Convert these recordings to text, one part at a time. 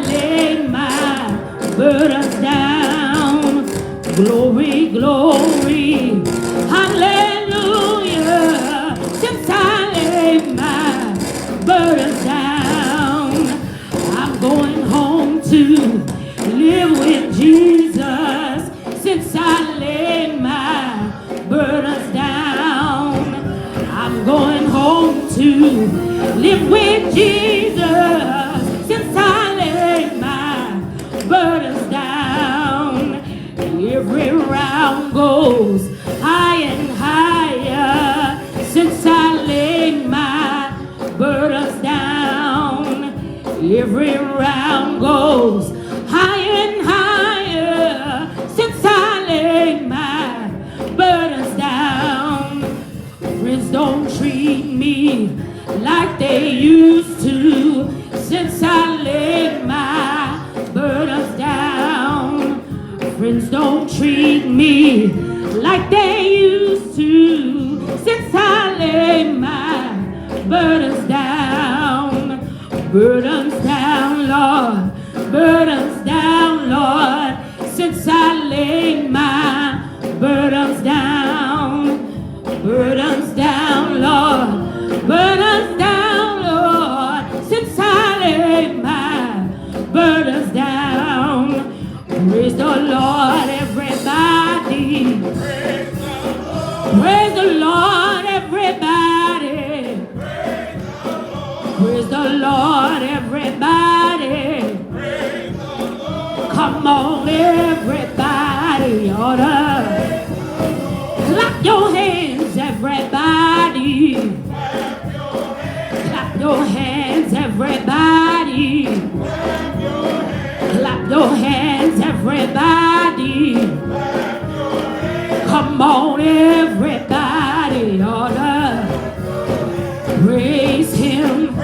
laid my burdens down. Glory, glory, hallelujah. Since I laid my burdens down, I'm going home to live with Jesus. Since I laid my burdens down, I'm going home to live with Jesus. Since I laid my burdens down, every round goes higher and higher. Since I laid my burdens down, every round goes higher and higher. Since I laid my burdens down, friends don't treat me like they used to. Since I laid my burdens down, friends don't treat me like they used to. Since I laid my burdens down, burdens down, Lord, burdens down, Lord. Since I laid my burdens down, burdens down, Lord, burdens down, Lord. Since I laid my burdens down, praise the Lord, everybody. Praise the Lord, everybody. Praise the Lord, everybody. Come on, everybody, order. Clap your hands, everybody. Clap your hands, everybody. Clap your hands, everybody. Come on, everybody, order. Praise Him,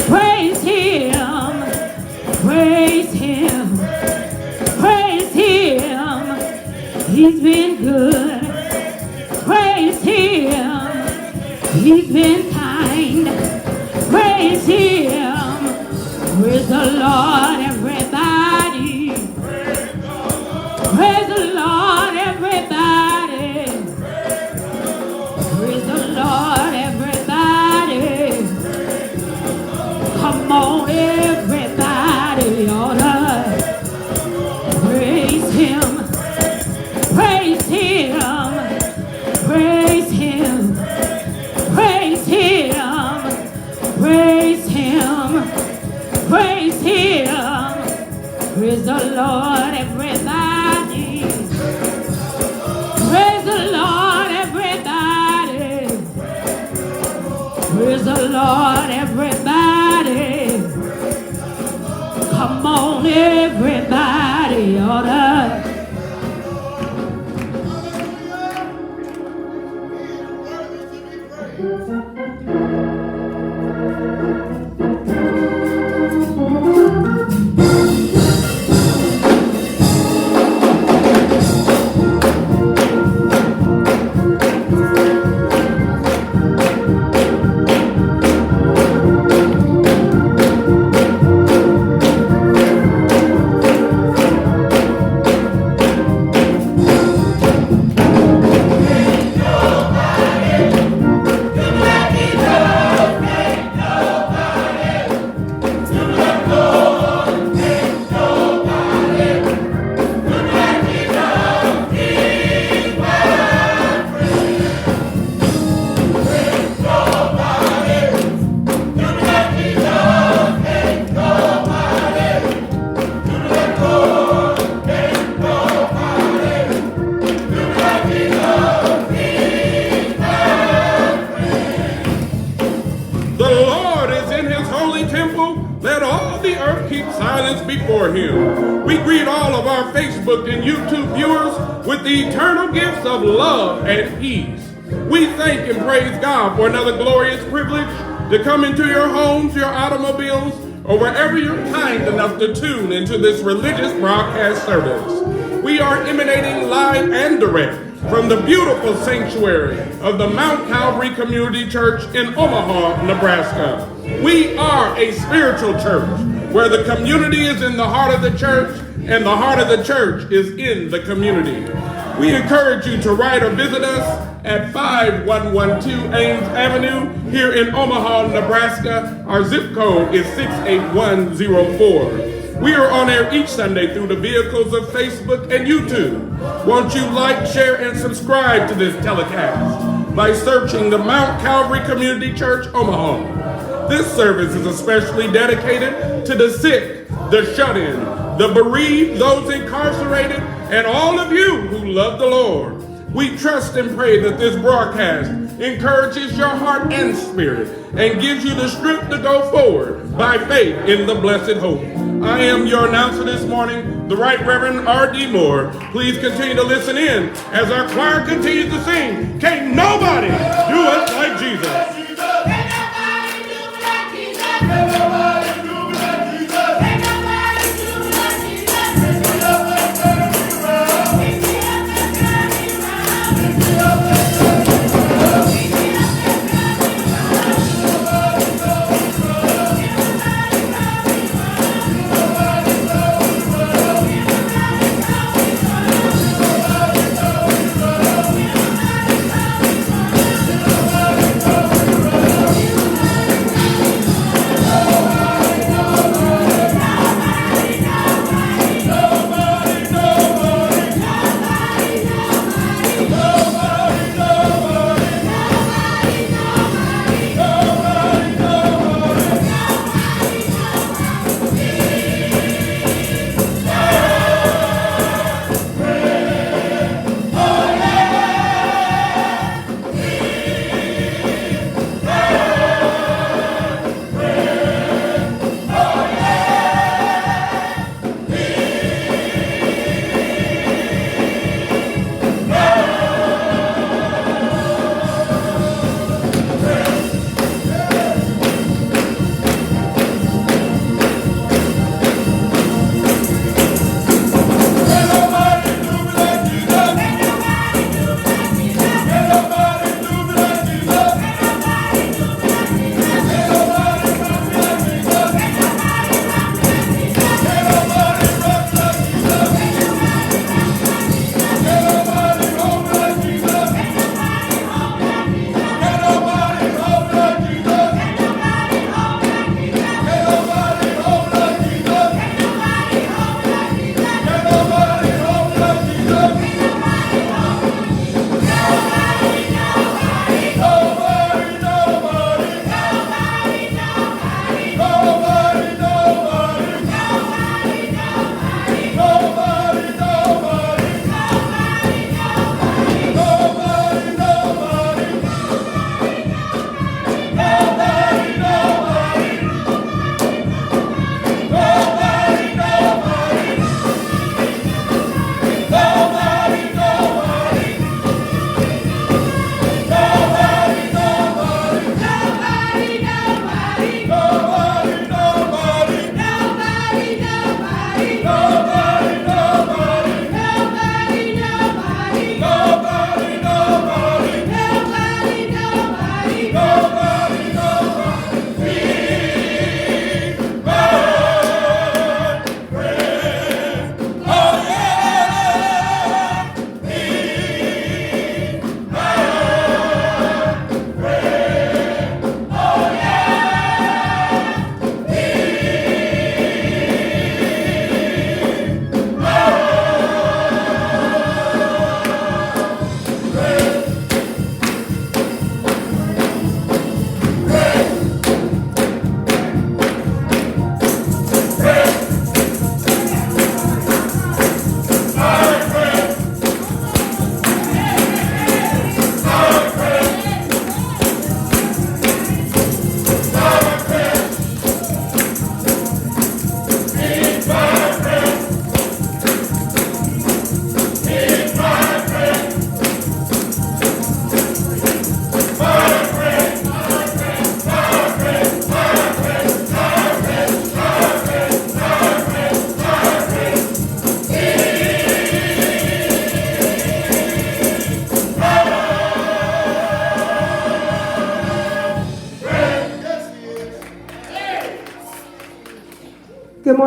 praise Him, praise Him, praise Him. He's been good. Praise Him, He's been kind. Praise Him, praise the Lord, everybody. Praise the Lord, everybody. Praise the Lord, everybody. Come on, everybody, order. Praise Him, praise Him, praise Him, praise Him, praise Him, praise Him. Praise the Lord, everybody. Praise the Lord, everybody. Praise the Lord, everybody. Come on, everybody, order. Before Him. We greet all of our Facebook and YouTube viewers with the eternal gifts of love and peace. We thank and praise God for another glorious privilege to come into your homes, your automobiles, or wherever you're kind enough to tune into this religious broadcast service. We are emanating live and direct from the beautiful sanctuary of the Mount Calvary Community Church in Omaha, Nebraska. We are a spiritual church where the community is in the heart of the church and the heart of the church is in the community. We encourage you to write or visit us at 5112 Ames Avenue here in Omaha, Nebraska. Our zip code is 68104. We are on air each Sunday through the vehicles of Facebook and YouTube. Won't you like, share, and subscribe to this telecast by searching the Mount Calvary Community Church, Omaha. This service is especially dedicated to the sick, the shut-in, the bereaved, those incarcerated, and all of you who love the Lord. We trust and pray that this broadcast encourages your heart and spirit and gives you the strength to go forward by faith in the blessed hope. I am your announcer this morning, the Right Reverend R.D. Moore. Please continue to listen in as our choir continues to sing, Can't Nobody Do Us Like Jesus.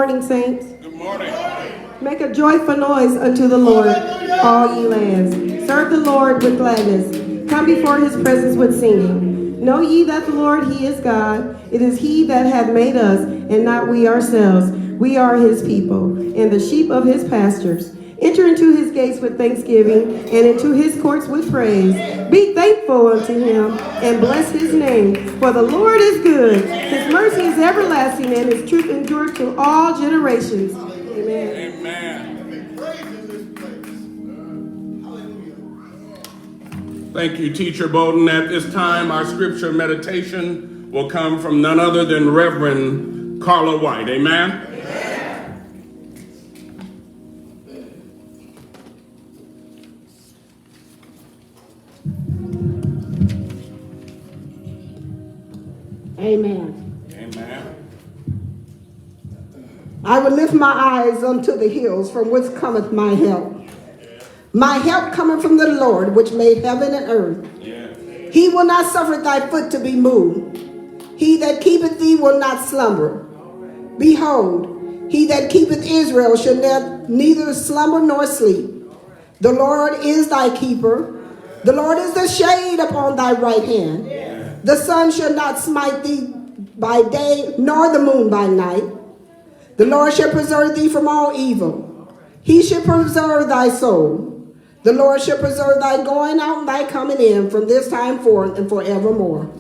morning, saints. Good morning. Make a joyful noise unto the Lord, all ye lands. Serve the Lord with gladness. Come before his presence with singing. Know ye that the Lord, he is God. It is he that hath made us, and not we ourselves. We are his people, and the sheep of his pastures. Enter into his gates with thanksgiving, and into his courts with praise. Be thankful unto him, and bless his name. For the Lord is good. His mercy is everlasting, and his truth endureth to all generations. Amen. Amen. Thank you, Teacher Bowden. At this time, our scripture meditation will come from none other than Reverend Carla White. Amen. Amen. Amen. I will lift my eyes unto the hills, from whence cometh my help. My help cometh from the Lord, which made heaven and earth. Yes. He will not suffer thy foot to be moved. He that keepeth thee will not slumber. Behold, he that keepeth Israel shall neither slumber nor sleep. The Lord is thy keeper. The Lord is the shade upon thy right hand. The sun shall not smite thee by day, nor the moon by night. The Lord shall preserve thee from all evil. He shall preserve thy soul. The Lord shall preserve thy going out and thy coming in from this time forth and forevermore.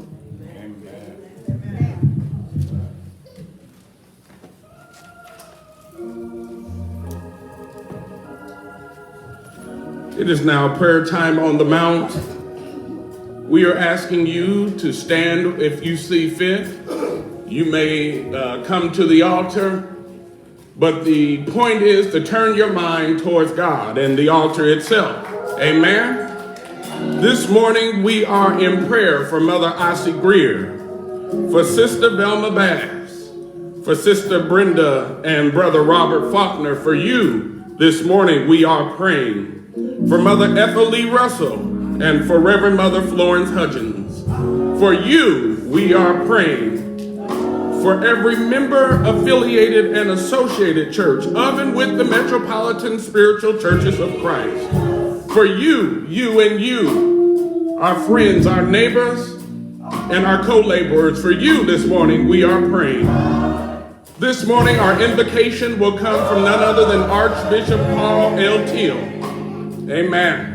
It is now prayer time on the Mount. We are asking you to stand if you see fit. You may come to the altar, but the point is to turn your mind towards God and the altar itself. Amen. This morning we are in prayer for Mother Ossie Greer, for Sister Velma Bass, for Sister Brenda and Brother Robert Faulkner. For you this morning we are praying for Mother Ethel Lee Russell and for Reverend Mother Florence Hudgens. For you we are praying for every member, affiliated, and associated church of and with the Metropolitan Spiritual Churches of Christ. For you, and you, our friends, our neighbors, and our co-laborers. For you this morning, we are praying. This morning, our invocation will come from none other than Archbishop Paul L. Teal. Amen.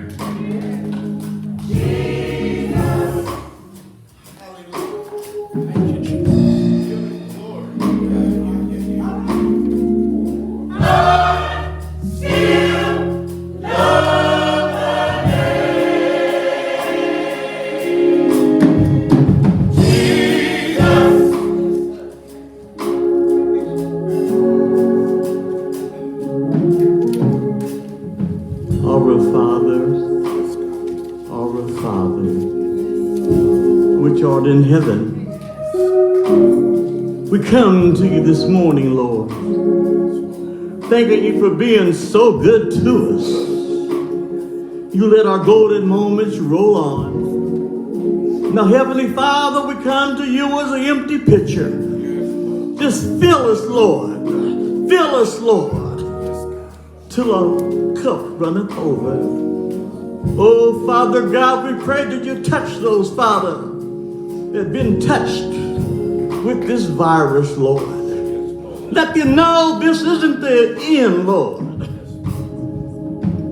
In heaven, we come to you this morning, Lord, thanking you for being so good to us. You let our golden moments roll on. Now, Heavenly Father, we come to you as an empty pitcher. Just fill us, Lord. Fill us, Lord, till our cup runneth over. Oh, Father God, we pray that you touch those, Father, that have been touched with this virus, Lord. Let them know this isn't the end, Lord.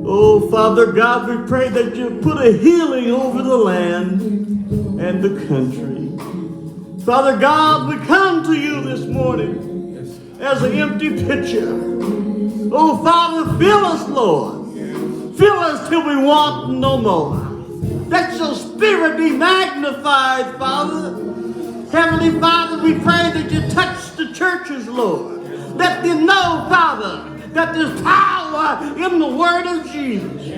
Oh, Father God, we pray that you put a healing over the land and the country. Father God, we come to you this morning as an empty pitcher. Oh, Father, fill us, Lord. Fill us till we want no more. Let your spirit be magnified, Father. Heavenly Father, we pray that you touch the churches, Lord. Let them know, Father, that there's power in the word of Jesus.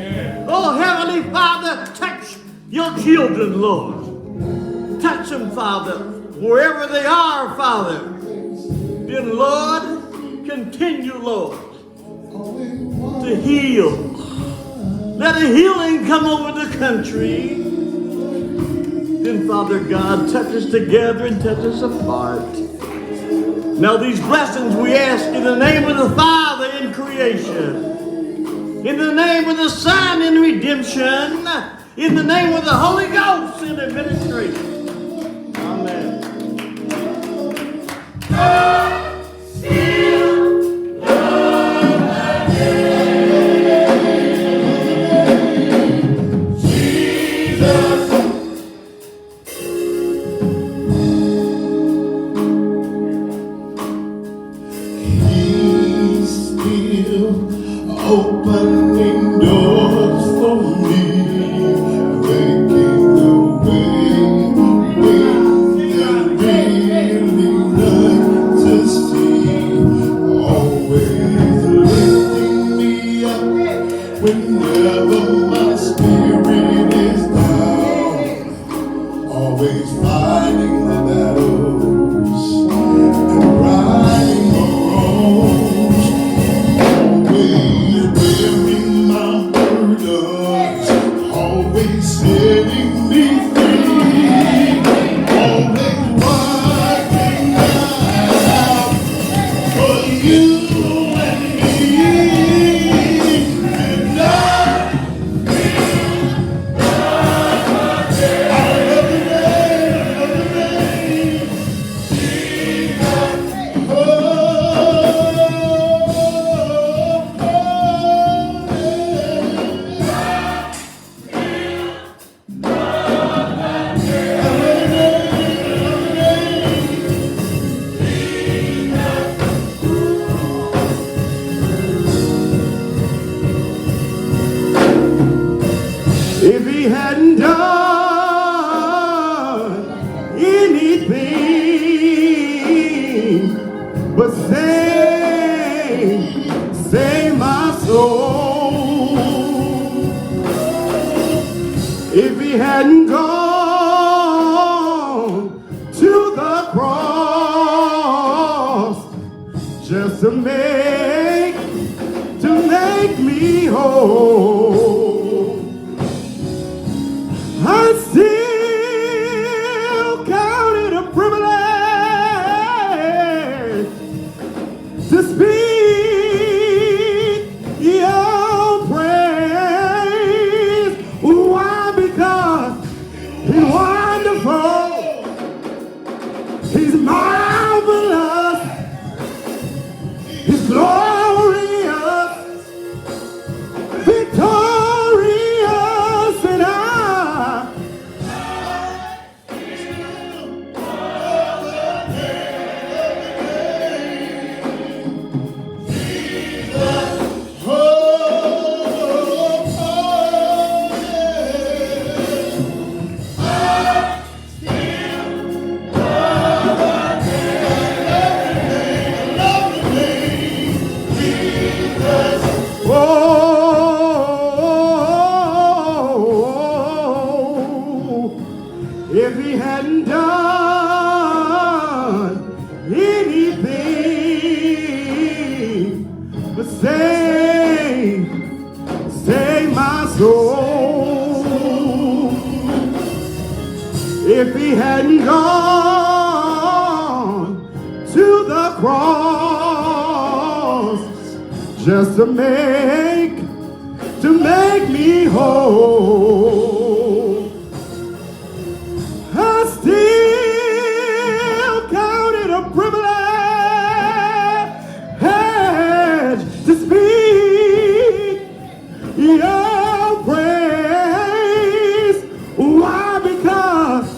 Oh, Heavenly Father, touch your children, Lord. Touch them, Father, wherever they are, Father. Then, Lord, continue, Lord, to heal. Let a healing come over the country. Then, Father God, touch us together and touch us apart. Now these blessings we ask in the name of the Father in creation, in the name of the Son in redemption, in the name of the Holy Ghost in administration. Amen. Opening doors for me, making a way when there really none to see. Always lifting me up whenever my spirit is down. Always fighting the battles and righting the wrongs. Always bearing my burdens, always setting me free, always working out for you and me. And I love the name, oh. If he hadn't done anything but save my soul, if he hadn't gone to the cross just to make me whole, I still count it a privilege to speak your praise. Why? Because he's wonderful, he's marvelous, he's glorious, victorious, and if he hadn't done anything but save my soul, if he hadn't gone to the cross just to make me whole, I still count it a privilege to speak your praise. Why? Because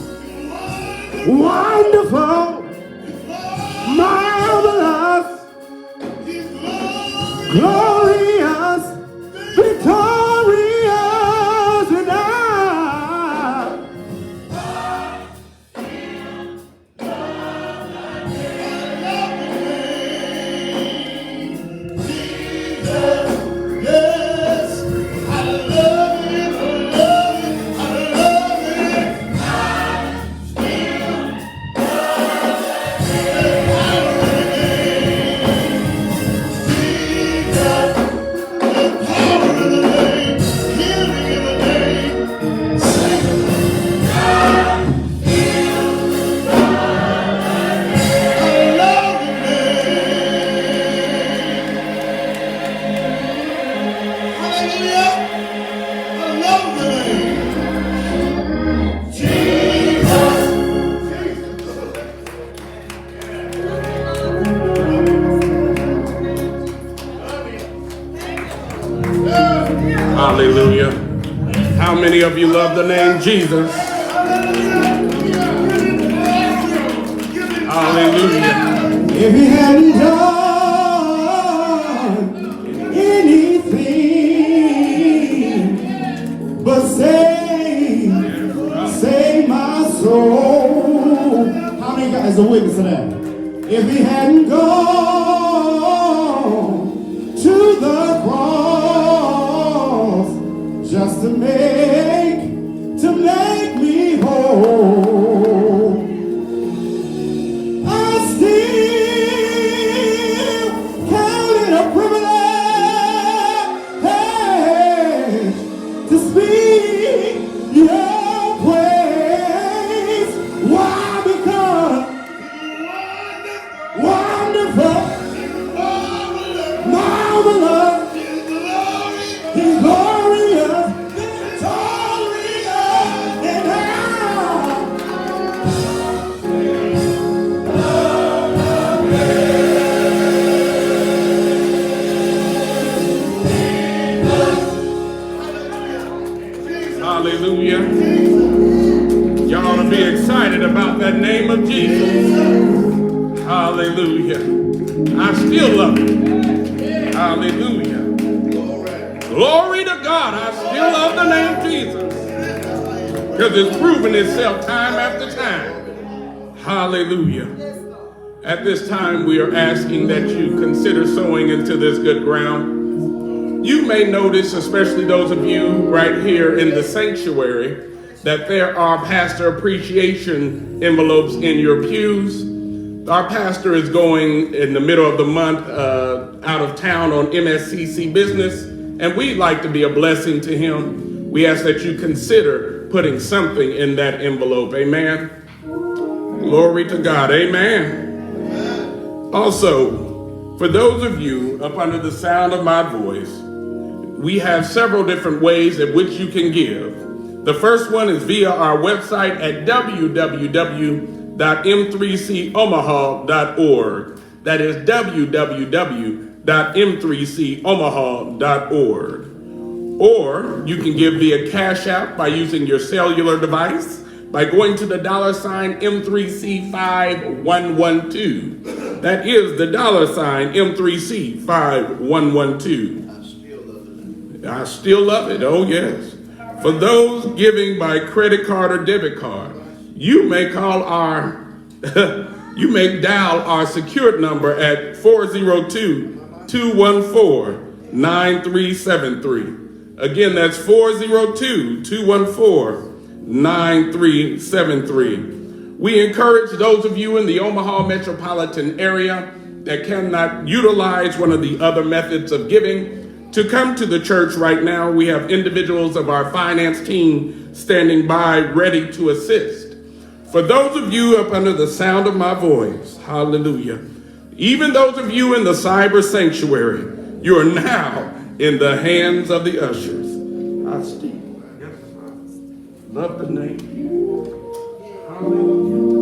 wonderful, marvelous, glorious, victorious, and I Yes, I love it, I love it, I love it. Hallelujah. How many of you love the name Jesus? Hallelujah. If he hadn't done anything but save my soul. How many guys are witness to that? If he hadn't gone to the cross just to make me whole, I still count it a privilege to speak your praise. Why? Because wonderful, marvelous, He's glorious, victorious, and Hallelujah. Y'all ought to be excited about that name of Jesus. Hallelujah. I still love it. Hallelujah. Glory to God. I still love the name Jesus. Because it's proven itself time after time. Hallelujah. At this time, we are asking that you consider sowing into this good ground. You may notice, especially those of you right here in the sanctuary, that there are pastor appreciation envelopes in your pews. Our pastor is going in the middle of the month out of town on MSCC business, and we'd like to be a blessing to him. We ask that you consider putting something in that envelope. Amen. Glory to God. Amen. Also, for those of you up under the sound of my voice, we have several different ways at which you can give. The first one is via our website at www.m3comaha.org. That is www.m3comaha.org. Or you can give via Cash App by using your cellular device by going to the $ M3C5112. That is the $ M3C5112. I still love it. Oh, yes. For those giving by credit card or debit card, you may dial our secured number at 402-214-9373. Again, that's 402-214-9373. We encourage those of you in the Omaha metropolitan area that cannot utilize one of the other methods of giving to come to the church right now. We have individuals of our finance team standing by ready to assist. For those of you up under the sound of my voice, hallelujah, even those of you in the cyber sanctuary, you are now in the hands of the ushers. I still love the name. Hallelujah.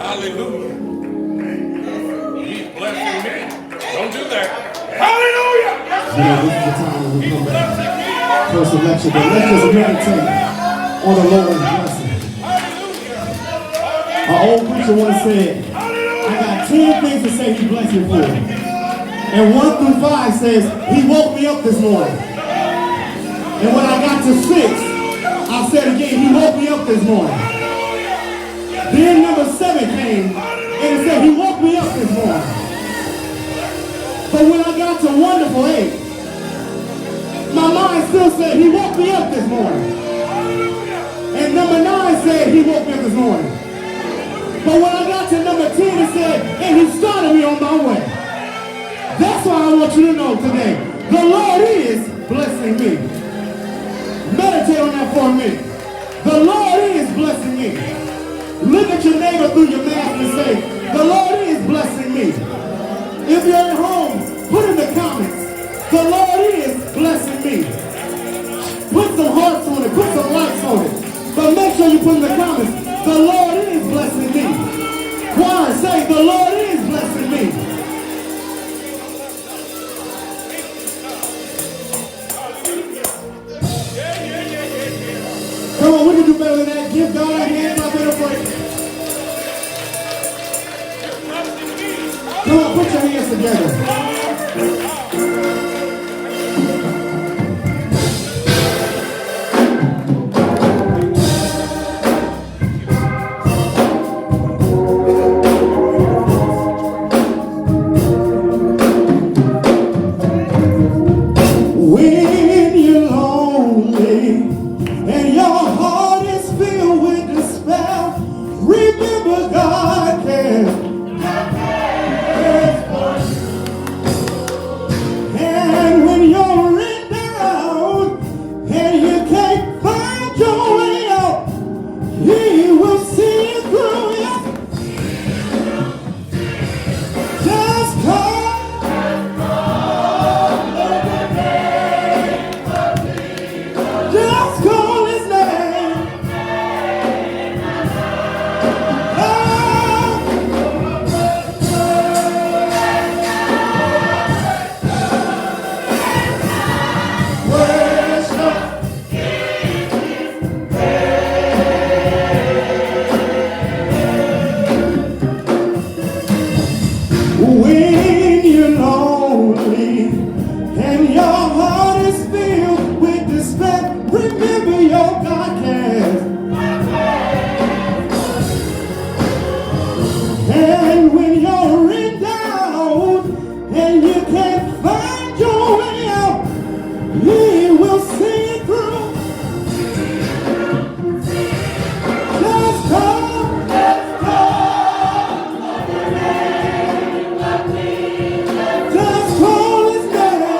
Hallelujah. He's blessing me. Don't do that. Hallelujah. You know, this is the time when we come back. First election, but let's just meditate on the Lord's blessing. Our old preacher once said, I got 10 things to say he blessed me for. And 1 through 5 says, he woke me up this morning. And when I got to 6, I said again, he woke me up this morning. Then number 7 came, and it said, he woke me up this morning. But when I got to wonderful 8, my mind still said, he woke me up this morning. And number 9 said, he woke me up this morning. But when I got to number 10, it said, and he started me on my way. That's why I want you to know today, the Lord is blessing me. Meditate on that for a minute. The Lord is blessing me. Look at your neighbor through your mask and say, the Lord is blessing me. If you're at home, put in the comments, the Lord is blessing me. Put some hearts on it, put some likes on it. But make sure you put in the comments, the Lord is blessing me. Choir, say, the Lord is blessing me. Come on, we can do better than that. Give God a hand clap and a break. Come on, put your hands together. When you're lonely and your heart is filled with despair, remember God cares. And when you're in doubt and you can't find your way out, He will see you through. Just call. Just call His name. When you're lonely and your heart is filled with despair, remember your God cares. And when you're in doubt and you can't find your way out, He will see you through. Just call. Just call His name.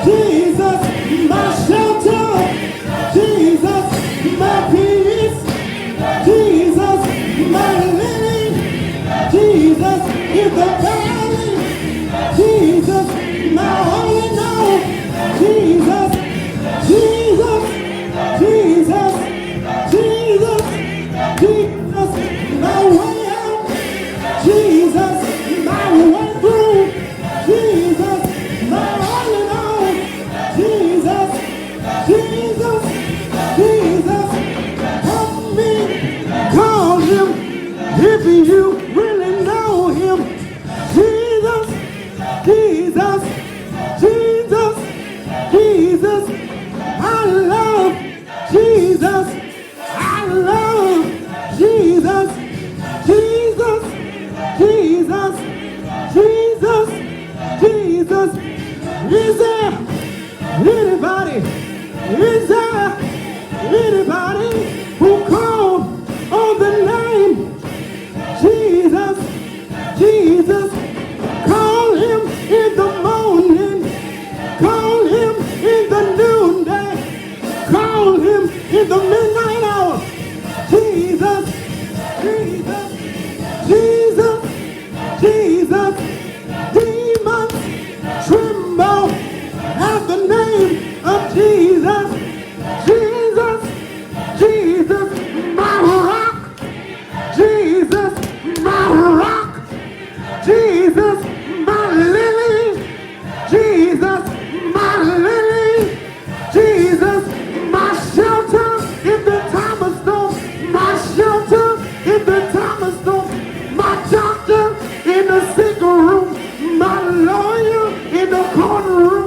Jesus, my shelter. Jesus, my peace. Jesus, my lily. Jesus in the valley. Jesus, my all in all. Jesus, Jesus, Jesus, Jesus, Jesus, my way out. Jesus, my way through. Jesus, my all in all. Jesus, Jesus, Jesus, help me call him if you really know him. Jesus, Jesus, Jesus, Jesus, I love Jesus, I love Jesus, Jesus, Jesus, Jesus, Jesus. Is there anybody? Is there anybody who called on the name Jesus? Jesus, call him in the morning, call him in the noonday, call him in the midnight hour. Jesus, Jesus, Jesus, Jesus, demons tremble at the name of Jesus. Jesus, Jesus, my rock. Jesus, my rock. Jesus, my lily. Jesus, my lily. Jesus, my shelter in the time of storm. My shelter in the time of storm. My doctor in the sick room. My lawyer in the courtroom.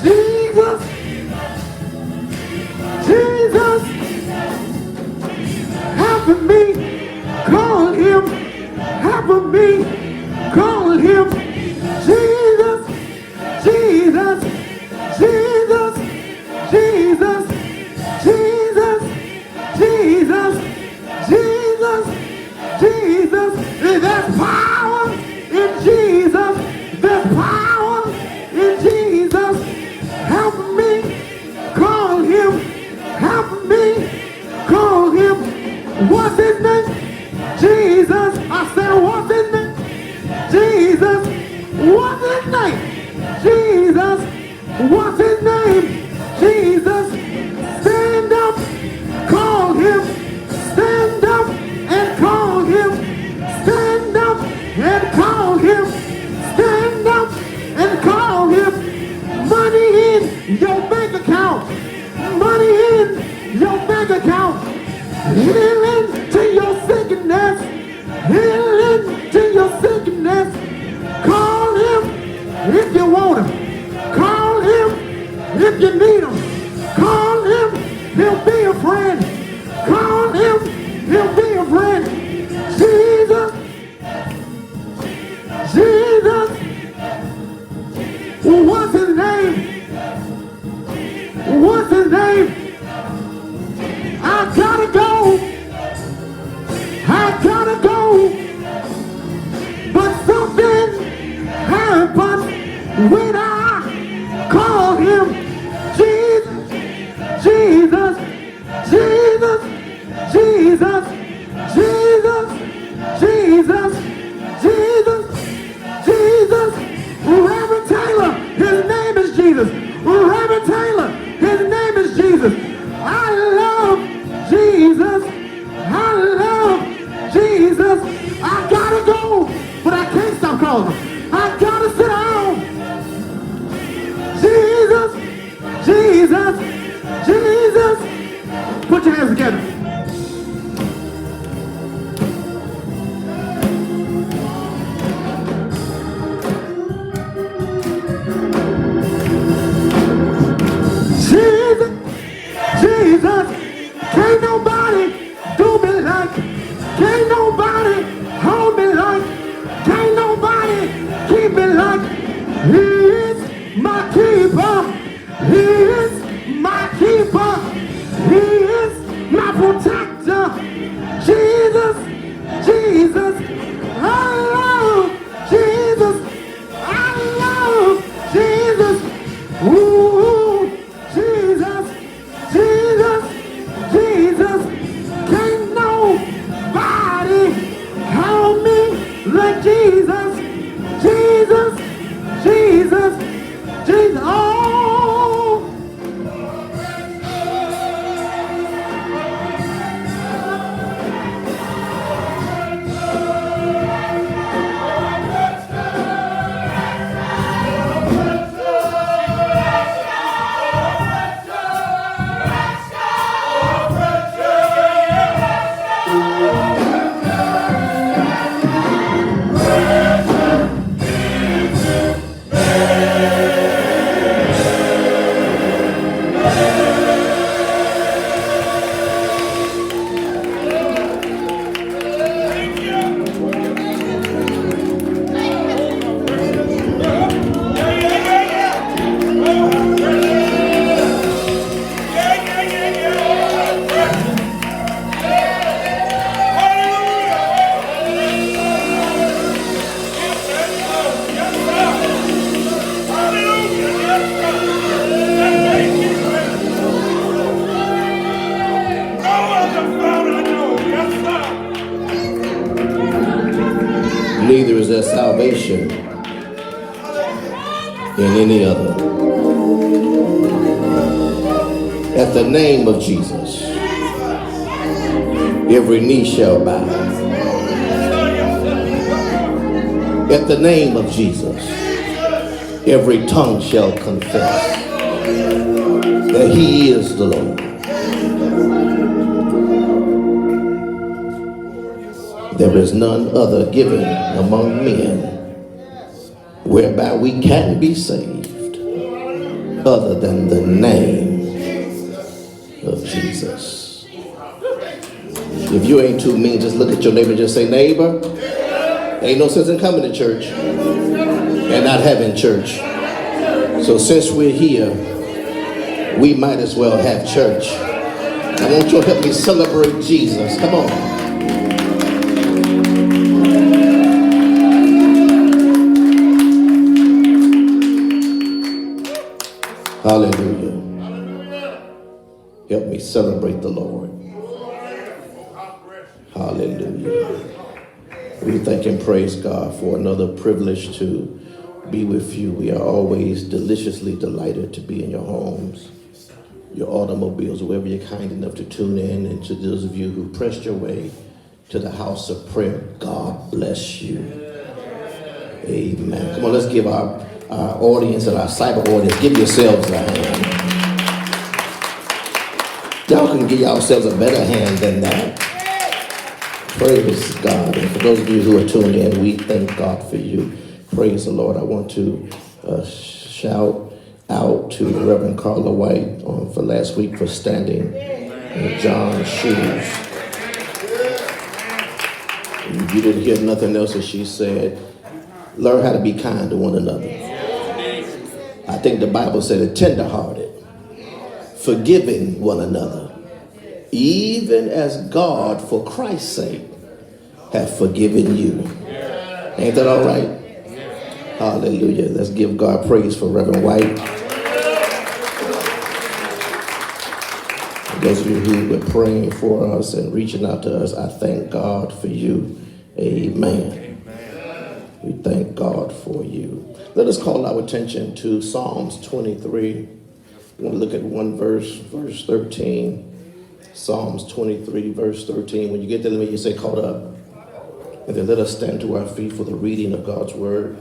Jesus, Jesus, help me call him. Help me call him. Jesus, Jesus, Jesus, Jesus, Jesus, Jesus, Jesus, Jesus. There's power in Jesus. There's power in Jesus. Help me call him. Help me call him. What's his name? Jesus. I said, what's his name? Jesus. What's his name? Jesus. What's his name? Jesus. Stand up, call him. Stand up and call him. Stand up and call him. Stand up and call him. Money in your bank account. Money in your bank account. Healing to your sickness. Healing to your sickness. Call him if you want him. Call him if you need him. Call him, he'll be a friend. Call him, he'll be a friend. Jesus, Jesus, what's his name? What's his name? I gotta go. I gotta go. But something happens when I call him. Jesus, Jesus, Jesus, Jesus, Jesus, Jesus, Jesus, Jesus. Reverend Taylor, his name is Jesus. Reverend Taylor, his name is Jesus. I love Jesus. I love Jesus. I gotta go, but I can't stop calling him. I gotta sit down. Jesus, Jesus, Jesus. Put your hands together. Jesus, Jesus, can't nobody do me like, can't nobody hold me like, can't nobody keep me like. He is my keeper. He is my keeper. He is my protector. salvation in any other. At the name of Jesus, every knee shall bow. At the name of Jesus, every tongue shall confess that he is the Lord. There is none other given among men whereby we can be saved other than the name of Jesus. If you ain't too mean, just look at your neighbor and just say, neighbor, ain't no sense in coming to church and not having church. So since we're here, we might as well have church. I want you to help me celebrate Jesus. Come on. Hallelujah. Help me celebrate the Lord. Hallelujah. We thank and praise God for another privilege to be with you. We are always deliciously delighted to be in your homes, your automobiles, wherever you're kind enough to tune in. And to those of you who pressed your way to the house of prayer, God bless you. Amen. Come on, let's give our audience and our cyber audience, give yourselves a hand. Y'all can give yourselves a better hand than that. Praise God. And for those of you who are tuned in, we thank God for you. Praise the Lord. I want to shout out to Reverend Carla White for last week for standing in John's shoes. If you didn't hear nothing else that she said, learn how to be kind to one another. I think the Bible said it, tenderhearted, forgiving one another, even as God, for Christ's sake, have forgiven you. Ain't that all right? Hallelujah. Let's give God praise for Reverend White. Those of you who were praying for us and reaching out to us, I thank God for you. Amen. We thank God for you. Let us call our attention to Psalms 23. We want to look at one verse, verse 13. Psalms 23, verse 13. When you get there, let me just say, caught up. And then let us stand to our feet for the reading of God's word.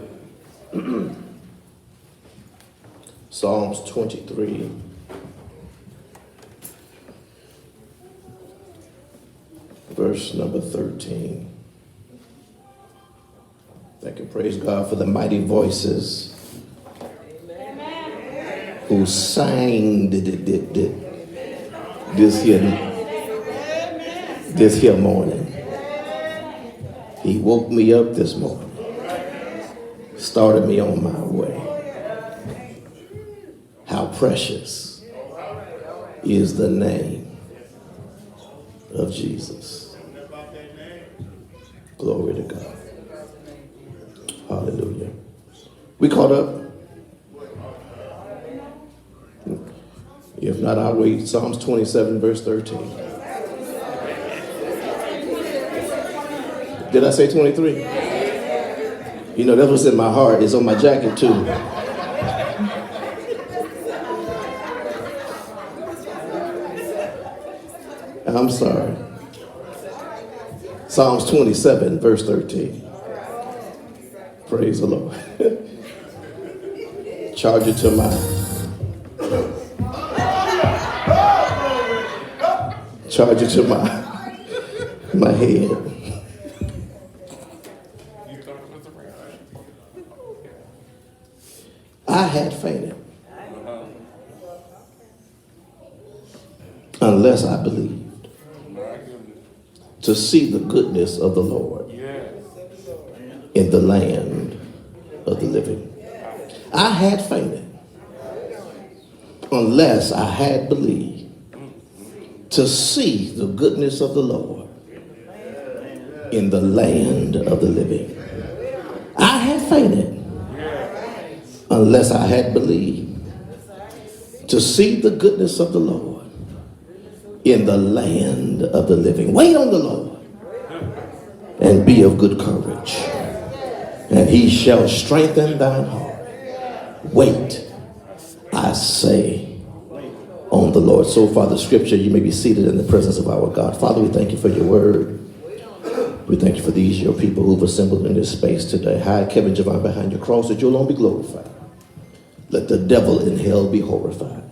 Psalms 23. Verse number 13. Thank and praise God for the mighty voices who sang this here morning. He woke me up this morning, started me on my way. How precious is the name of Jesus. Glory to God. Hallelujah. We caught up? If not, I'll wait. Psalms 27, verse 13. Did I say 23? You know, that was in my heart. It's on my jacket, too. I'm sorry. Psalms 27, verse 13. Praise the Lord. Charge it to my head. I had fainted unless I believed to see the goodness of the Lord in the land of the living. I had fainted unless I had believed to see the goodness of the Lord in the land of the living. I had fainted unless I had believed to see the goodness of the Lord in the land of the living. Wait on the Lord and be of good courage, and he shall strengthen thine heart. Wait, I say, on the Lord. So far, the scripture, you may be seated in the presence of our God. Father, we thank you for your word. We thank you for these, your people who've assembled in this space today. Hide Kevin Javon behind your cross that you alone be glorified. Let the devil in hell be horrified.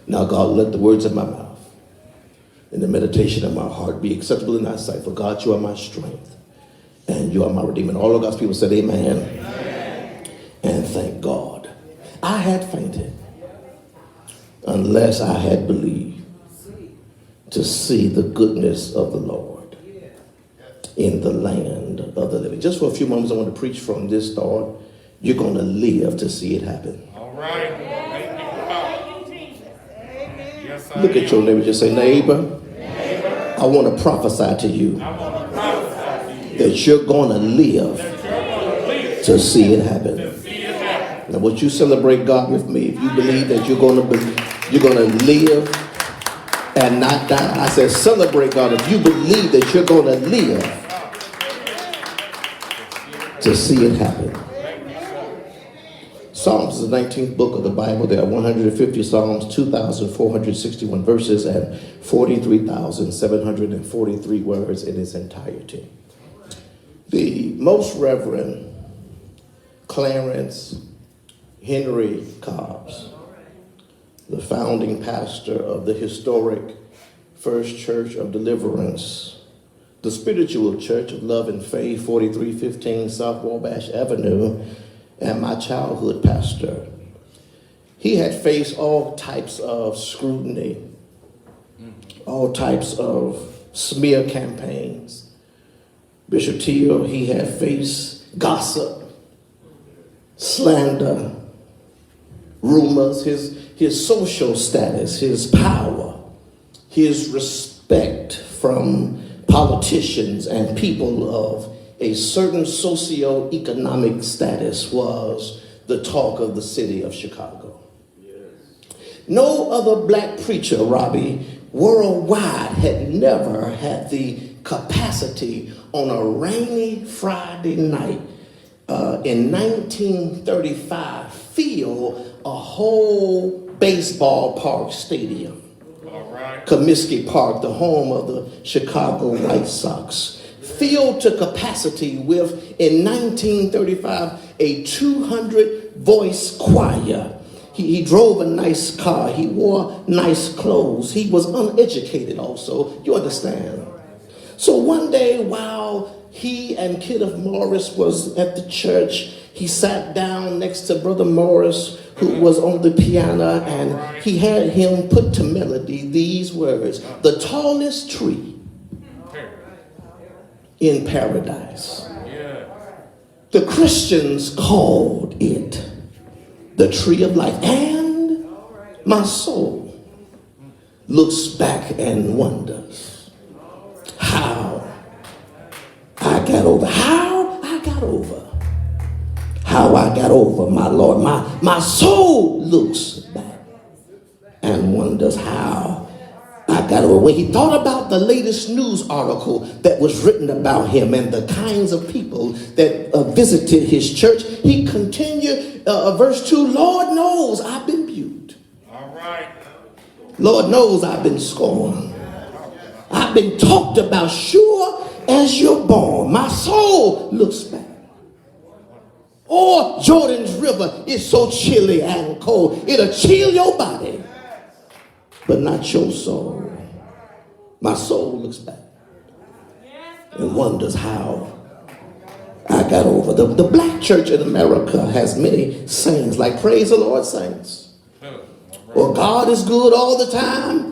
Now, God, let the words of my mouth and the meditation of my heart be acceptable in thy sight. For God, you are my strength and you are my redeemer. And all of God's people said amen. Amen. And thank God. I had fainted unless I had believed to see the goodness of the Lord in the land of the living. Just for a few moments, I want to preach from this thought. You're going to live to see it happen. All right. Look at your neighbor, just say, neighbor, I want to prophesy to you that you're going to live to see it happen. Now, would you celebrate God with me if you believe that you're going to live and not die? I said, celebrate God if you believe that you're going to live to see it happen. Psalms is the 19th book of the Bible. There are 150 Psalms, 2,461 verses, and 43,743 words in its entirety. The Most Reverend Clarence Henry Cobbs, the founding pastor of the historic First Church of Deliverance, the spiritual Church of Love and Faith, 4315 South Wabash Avenue, and my childhood pastor. He had faced all types of scrutiny, all types of smear campaigns. Bishop Teal, he had faced gossip, slander, rumors, his social status, his power, his respect from politicians and people of a certain socio-economic status was the talk of the city of Chicago. No other black preacher, Robbie, worldwide had never had the capacity on a rainy Friday night in 1935 fill a whole baseball park stadium. All right. Comiskey Park, the home of the Chicago White Sox, filled to capacity with, in 1935, a 200-voice choir. He drove a nice car. He wore nice clothes. He was uneducated also. You understand? So one day, while he and Kenneth Morris was at the church, he sat down next to Brother Morris, who was on the piano, and he had him put to melody these words: the tallest tree in paradise. The Christians called it the tree of life. And my soul looks back and wonders how I got over. How I got over, my Lord. My soul looks back and wonders how I got over. When he thought about the latest news article that was written about him and the kinds of people that visited his church, he continued, verse 2, Lord knows I've been viewed. All right. Lord knows I've been scorned. I've been talked about, sure as you're born. My soul looks back. Oh, Jordan's river is so chilly and cold. It'll chill your body, but not your soul. My soul looks back and wonders how I got over. The black church in America has many sayings like praise the Lord saints, or God is good all the time.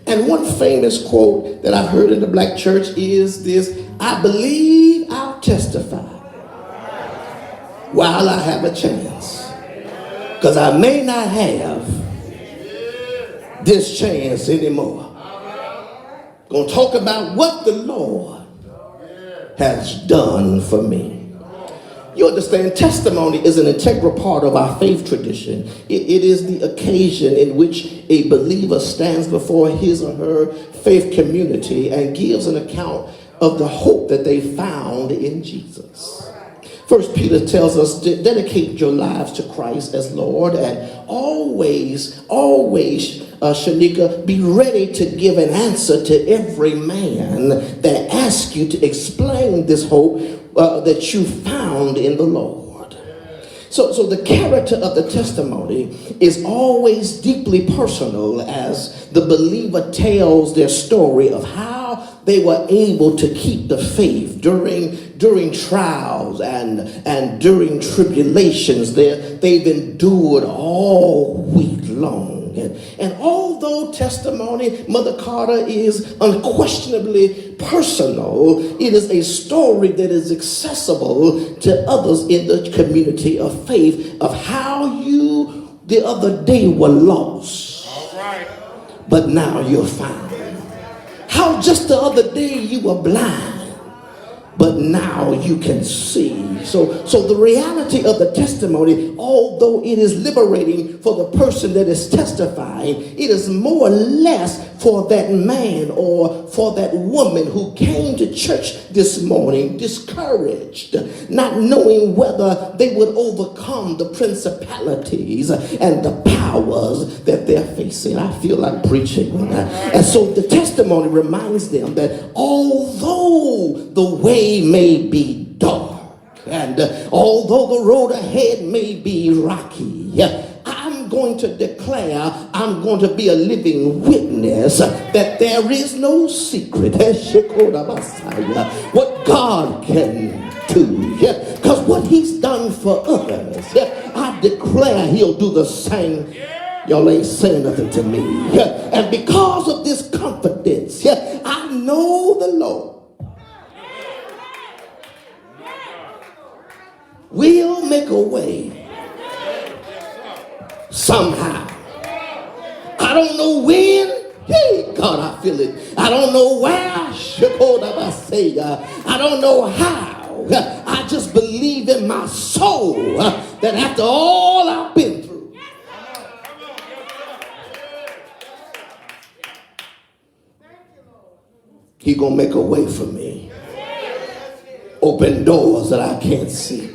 And one famous quote that I've heard in the black church is this: I believe I'll testify while I have a chance, because I may not have this chance anymore. Gonna talk about what the Lord has done for me. You understand, testimony is an integral part of our faith tradition. It is the occasion in which a believer stands before his or her faith community and gives an account of the hope that they found in Jesus. First Peter tells us to dedicate your lives to Christ as Lord, and always, Shanika, be ready to give an answer to every man that asks you to explain this hope that you found in the Lord. So the character of the testimony is always deeply personal as the believer tells their story of how they were able to keep the faith during trials and during tribulations. They've endured all week long. And although testimony, Mother Carter, is unquestionably personal, it is a story that is accessible to others in the community of faith of how you the other day were lost, but now you're found. How just the other day you were blind, but now you can see. So the reality of the testimony, although it is liberating for the person that is testifying, it is more or less for that man or for that woman who came to church this morning discouraged, not knowing whether they would overcome the principalities and the powers that they're facing. I feel like preaching. And so the testimony reminds them that although the way may be dark, and although the road ahead may be rocky, I'm going to declare, I'm going to be a living witness that there is no secret what God can do. Because what he's done for others, I declare he'll do the same. Y'all ain't saying nothing to me. And because of this confidence, I know the Lord will make a way somehow. I don't know when. Hey, God, I feel it. I don't know where. I don't know how. I just believe in my soul that after all I've been through, he's going to make a way for me. Open doors that I can't see.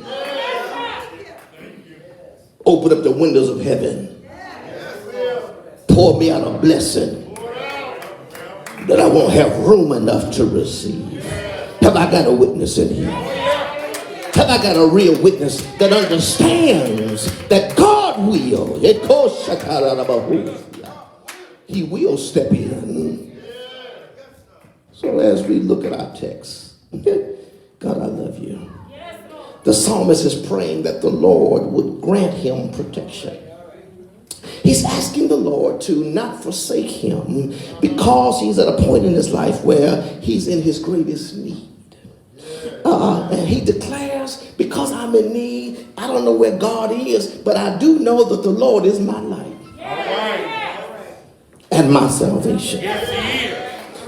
Open up the windows of heaven. Pour me out a blessing that I won't have room enough to receive. Have I got a witness in here? Have I got a real witness that understands that God will? He will step in. So as we look at our text, God, I love you. The psalmist is praying that the Lord would grant him protection. He's asking the Lord to not forsake him because he's at a point in his life where he's in his greatest need. And he declares, because I'm in need, I don't know where God is, but I do know that the Lord is my light and my salvation.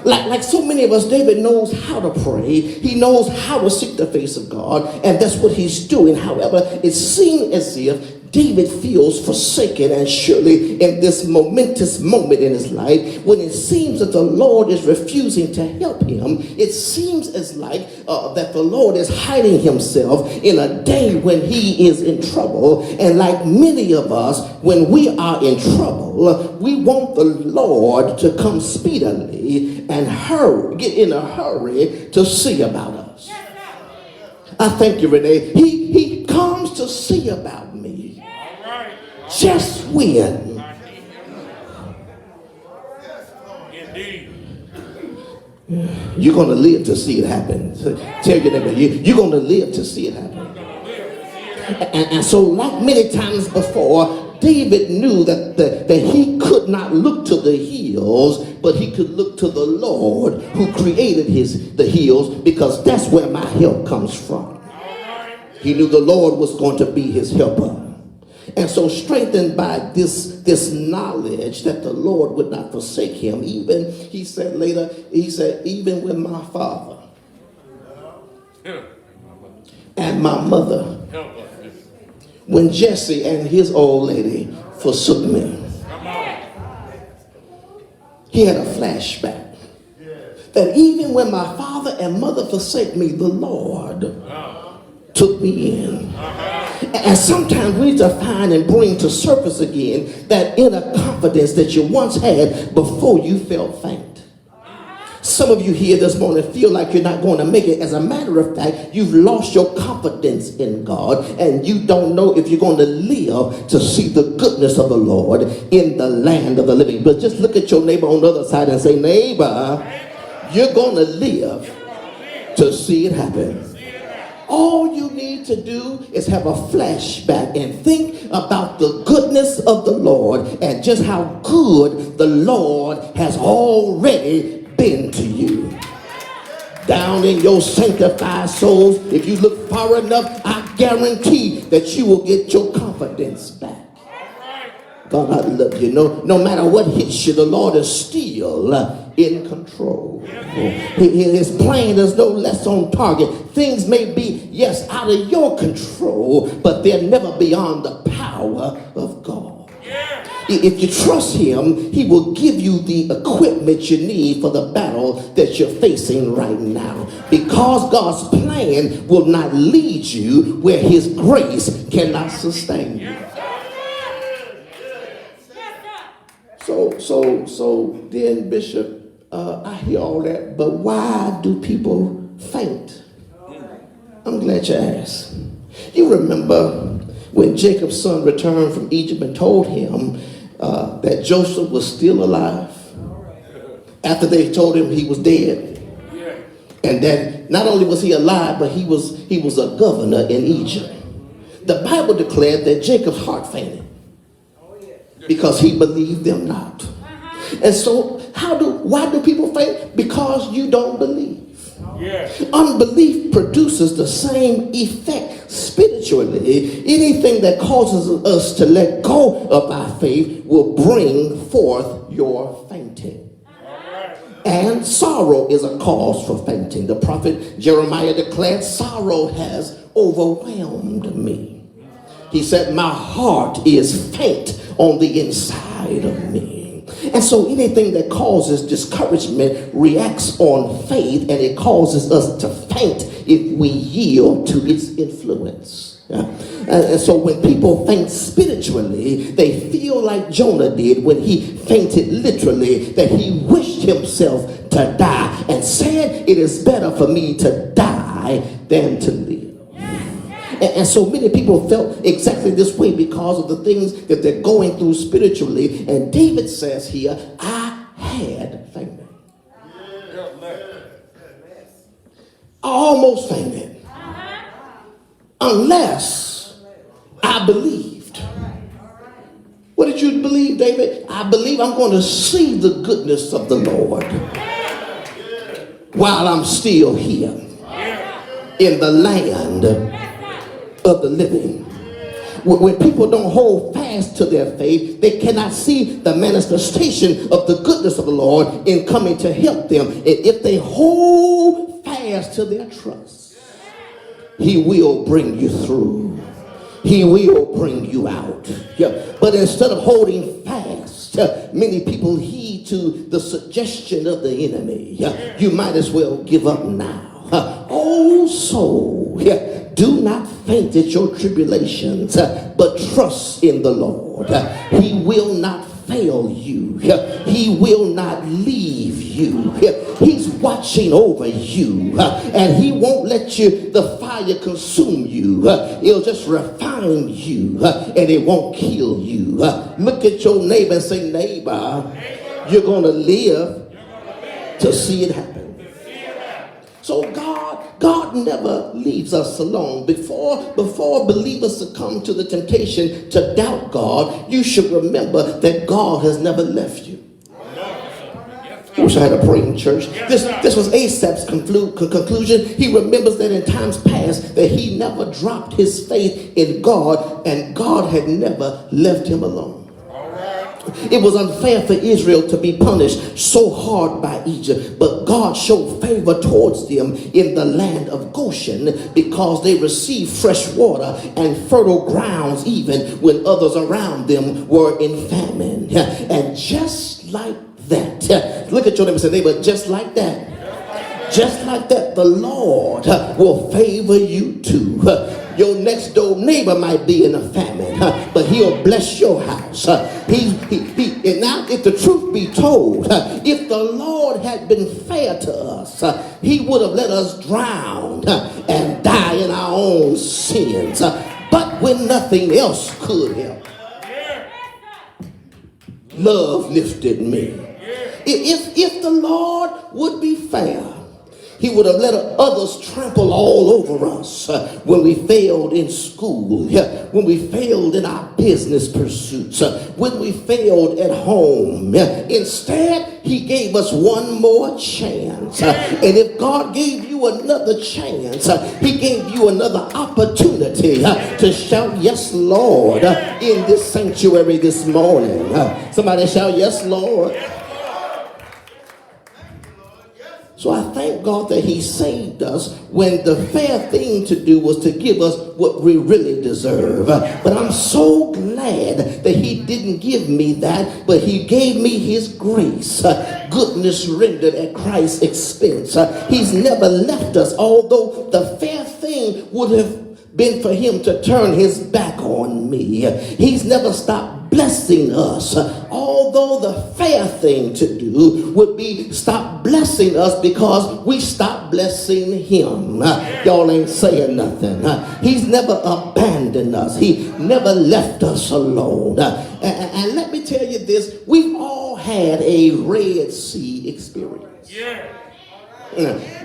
Like so many of us, David knows how to pray. He knows how to seek the face of God, and that's what he's doing. However, it seems as if David feels forsaken, and surely in this momentous moment in his life, when it seems that the Lord is refusing to help him, it seems as like that the Lord is hiding himself in a day when he is in trouble. And like many of us, when we are in trouble, we want the Lord to come speedily and get in a hurry to see about us. I thank you, Renee. He comes to see about me. Just when. You're going to live to see it happen. Tell your neighbor, you're going to live to see it happen. And so like many times before, David knew that he could not look to the hills, but he could look to the Lord who created the hills, because that's where my help comes from. He knew the Lord was going to be his helper. And so strengthened by this knowledge that the Lord would not forsake him, even, he said later, even with my father and my mother, when Jesse and his old lady forsook me, he had a flashback that even when my father father and mother forsake me, the Lord took me in. And sometimes we need to find and bring to surface again that inner confidence that you once had before you felt faint. Some of you here this morning feel like you're not going to make it. As a matter of fact, you've lost your confidence in God, and you don't know if you're going to live to see the goodness of the Lord in the land of the living. But just look at your neighbor on the other side and say, neighbor, you're going to live to see it happen. All you need to do is have a flashback and think about the goodness of the Lord and just how good the Lord has already been to you. Down in your sanctified souls, if you look far enough, I guarantee that you will get your confidence back. God, I love you. No matter what hits you, the Lord is still in control. His plan is no less on target. Things may be, yes, out of your control, but they're never beyond the power of God. If you trust him, he will give you the equipment you need for the battle that you're facing right now. Because God's plan will not lead you where his grace cannot sustain you. So then, Bishop, I hear all that, but why do people faint? I'm glad you asked. You remember when Jacob's son returned from Egypt and told him that Joseph was still alive after they told him he was dead, and that not only was he alive, but he was a governor in Egypt. The Bible declared that Jacob's heart fainted because he believed them not. And so why do people faint? Because you don't believe. Unbelief produces the same effect spiritually. Anything that causes us to let go of our faith will bring forth your fainting. And sorrow is a cause for fainting. The prophet Jeremiah declared, sorrow has overwhelmed me. He said, my heart is faint on the inside of me. And so anything that causes discouragement reacts on faith, and it causes us to faint if we yield to its influence. And so when people faint spiritually, they feel like Jonah did when he fainted literally, that he wished himself to die and said, it is better for me to die than to live. And so many people felt exactly this way because of the things that they're going through spiritually. And David says here, I had fainted. I almost fainted. Unless I believed. What did you believe, David? I believe I'm going to see the goodness of the Lord while I'm still here in the land of the living. When people don't hold fast to their faith, they cannot see the manifestation of the goodness of the Lord in coming to help them. And if they hold fast to their trust, he will bring you through. He will bring you out. But instead of holding fast, many people heed to the suggestion of the enemy. You might as well give up now. Oh soul, do not faint at your tribulations, but trust in the Lord. He will not fail you. He will not leave you. He's watching over you, and he won't let the fire consume you. It'll just refine you, and it won't kill you. Look at your neighbor and say, neighbor, you're going to live to see it happen. So God never leaves us alone. Before believers succumb to the temptation to doubt God, you should remember that God has never left you. I wish I had a praying church. This was Asaph's conclusion. He remembers that in times past that he never dropped his faith in God, and God had never left him alone. It was unfair for Israel to be punished so hard by Egypt, but God showed favor towards them in the land of Goshen because they received fresh water and fertile grounds even when others around them were in famine. And just like that, look at your neighbor and say, neighbor, just like that, Just like that, the Lord will favor you too. Your next door neighbor might be in a famine, but he'll bless your house. And now, if the truth be told, if the Lord had been fair to us, he would have let us drown and die in our own sins. But when nothing else could help, love lifted me. If the Lord would be fair, he would have let others trample all over us when we failed in school, when we failed in our business pursuits, when we failed at home. Instead, he gave us one more chance. And if God gave you another chance, he gave you another opportunity to shout, yes, Lord, in this sanctuary this morning. Somebody shout, yes, Lord. So I thank God that he saved us when the fair thing to do was to give us what we really deserve. But I'm so glad that he didn't give me that, but he gave me his grace. Goodness rendered at Christ's expense. He's never left us, although the fair thing would have been for him to turn his back on me. He's never stopped blessing us, although the fair thing to do would be stop blessing us because we stopped blessing him. Y'all ain't saying nothing. He's never abandoned us. He never left us alone. And let me tell you this, we've all had a Red Sea experience.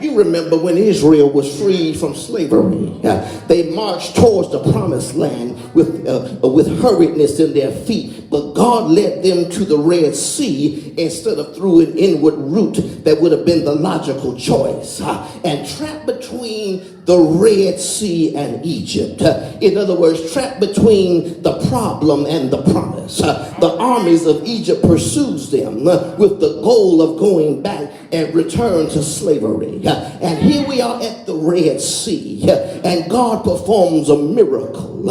You remember when Israel was freed from slavery, they marched towards the promised land with hurriedness in their feet, but God led them to the Red Sea instead of through an inward route that would have been the logical choice. And trapped between the Red Sea and Egypt, in other words, trapped between the problem and the promise, the armies of Egypt pursues them with the goal of going back and return to slavery. And here we are at the Red Sea, and God performs a miracle.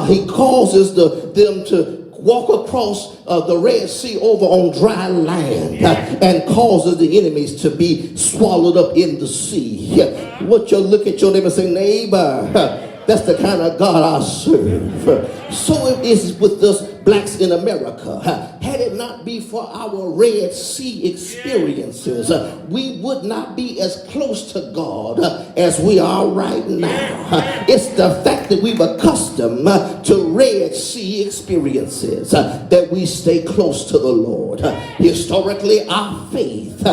He causes them to walk across the Red Sea over on dry land and causes the enemies to be swallowed up in the sea. What you look at your neighbor and say, neighbor, that's the kind of God I serve. So it is with us blacks in America. Had it not be for our Red Sea experiences, we would not be as close to God as we are right now. It's the fact that we've accustomed to Red Sea experiences that we stay close to the Lord. Historically, our faith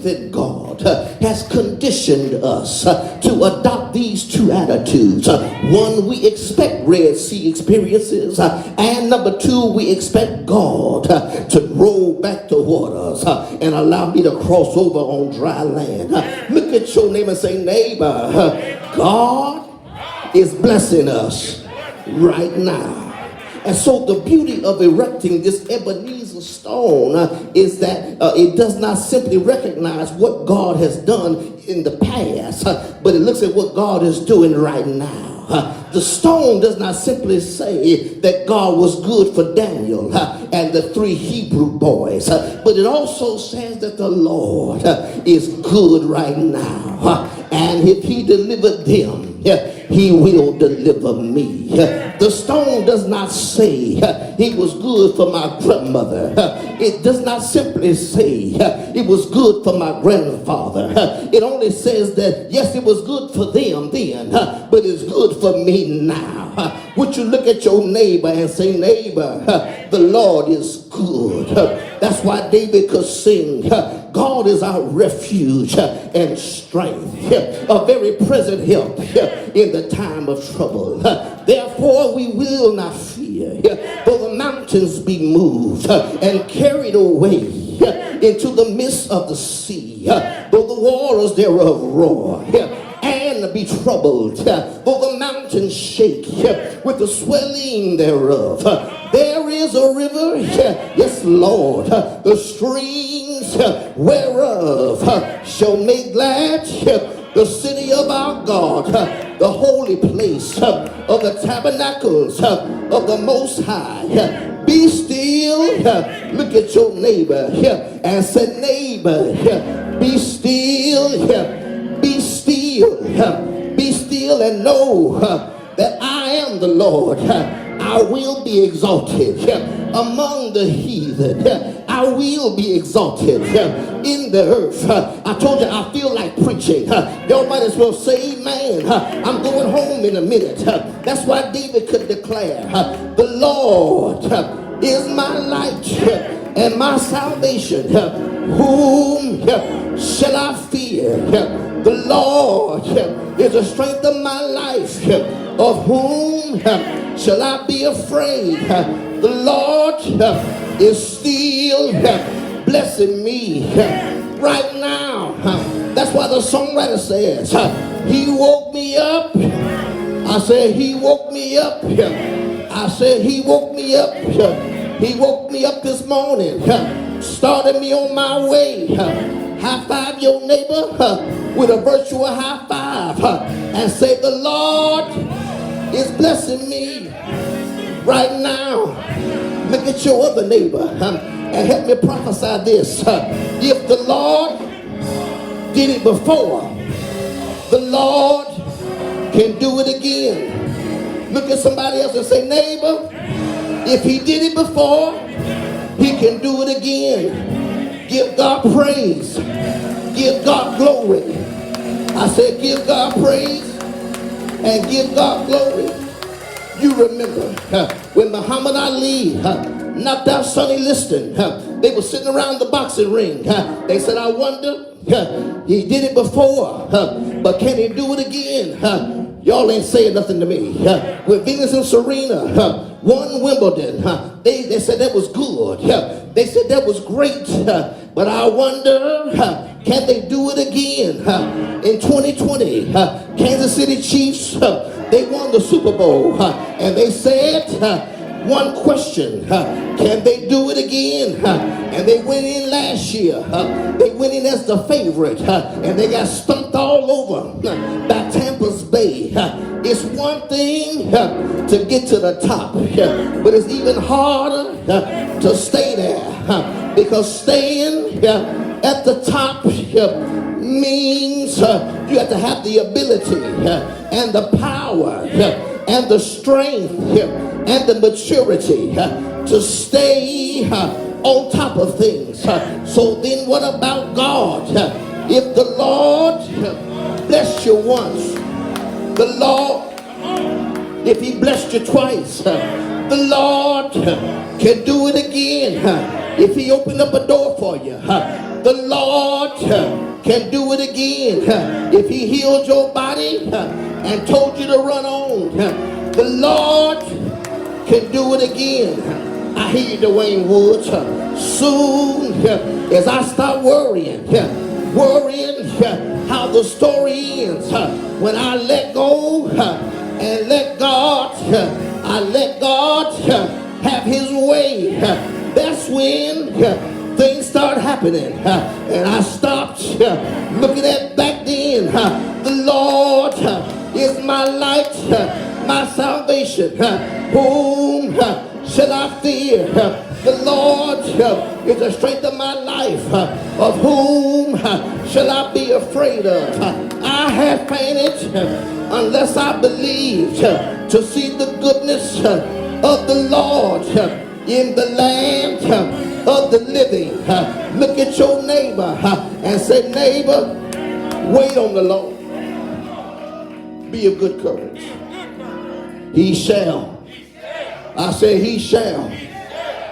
in God has conditioned us to adopt these two attitudes. One, we expect Red Sea experiences, and number two, we expect God to roll back the waters and allow me to cross over on dry land. Look at your neighbor and say, neighbor, God is blessing us right now. And so the beauty of erecting this Ebenezer stone is that it does not simply recognize what God has done in the past, but it looks at what God is doing right now. The stone does not simply say that God was good for Daniel and the 3 Hebrew boys, but it also says that the Lord is good right now. And if he delivered them, he will deliver me. The stone does not say he was good for my grandmother. It does not simply say it was good for my grandfather. It only says that yes, it was good for them then, but it's good for me now. Would you look at your neighbor and say, neighbor, the Lord is good. That's why David could sing, God is our refuge and strength, a very present help in the time of trouble. Therefore we will not fear, though the mountains be moved and carried away into the midst of the sea, though the waters thereof roar and be troubled, though the mountains shake with the swelling thereof. There is a river, yes, Lord, the streams whereof shall make glad the city of our God, the holy place of the tabernacles of the Most High. Be Be still. Look at your neighbor and say, neighbor, be still. Be still. Be still and know that I am the Lord. I will be exalted among the heathen. I will be exalted in the earth. I told you I feel like preaching. Y'all might as well say amen. I'm going home in a minute. That's why David could declare, the Lord is my light and my salvation. Whom shall I fear? The Lord is the strength of my life. Of whom shall I be afraid? The Lord is still blessing me right now. That's why the songwriter says, he woke me up. I said, he woke me up. I said, he woke me up. He woke me up this morning, started me on my way. High five your neighbor with a virtual high five and say, the Lord is blessing me right now. Look at your other neighbor and help me prophesy this. If the Lord did it before, the Lord can do it again. Look at somebody else and say, neighbor, if he did it before, he can do it again. Give God praise. Give God glory. I said give God praise and give God glory. You remember when Muhammad Ali knocked out Sonny Liston. They were sitting around the boxing ring. They said, I wonder, he did it before, but can he do it again? Y'all ain't saying nothing to me. When Venus and Serena won Wimbledon, they said that was good. They said that was great. But I wonder, can they do it again? In 2020, Kansas City Chiefs, they won the Super Bowl. And they said, one question, can they do it again? And they went in last year. They went in as the favorite. And they got stumped all over by Tampa's Bay. It's one thing to get to the top, but it's even harder to stay there. Because staying at the top means you have to have the ability and the power and the strength and the maturity to stay on top of things. So then what about God? If the Lord blessed you once, the Lord, if he blessed you twice, the Lord can do it again. If he opened up a door for you, the Lord can do it again. If he healed your body and told you to run on, the Lord can do it again. I hear you, Dwayne Woods. Soon as I start worrying how the story ends, when I let go and let God, I let God have his way. That's when things start happening. And I stopped looking at back then. The Lord is my light, my salvation. Whom shall I fear? The Lord is the strength of my life. Of whom shall I be afraid of? I have fainted unless I believed to see the goodness of the Lord in the land of the living. Look at your neighbor and say, neighbor, wait on the Lord. Be of good courage. He shall. I say he shall.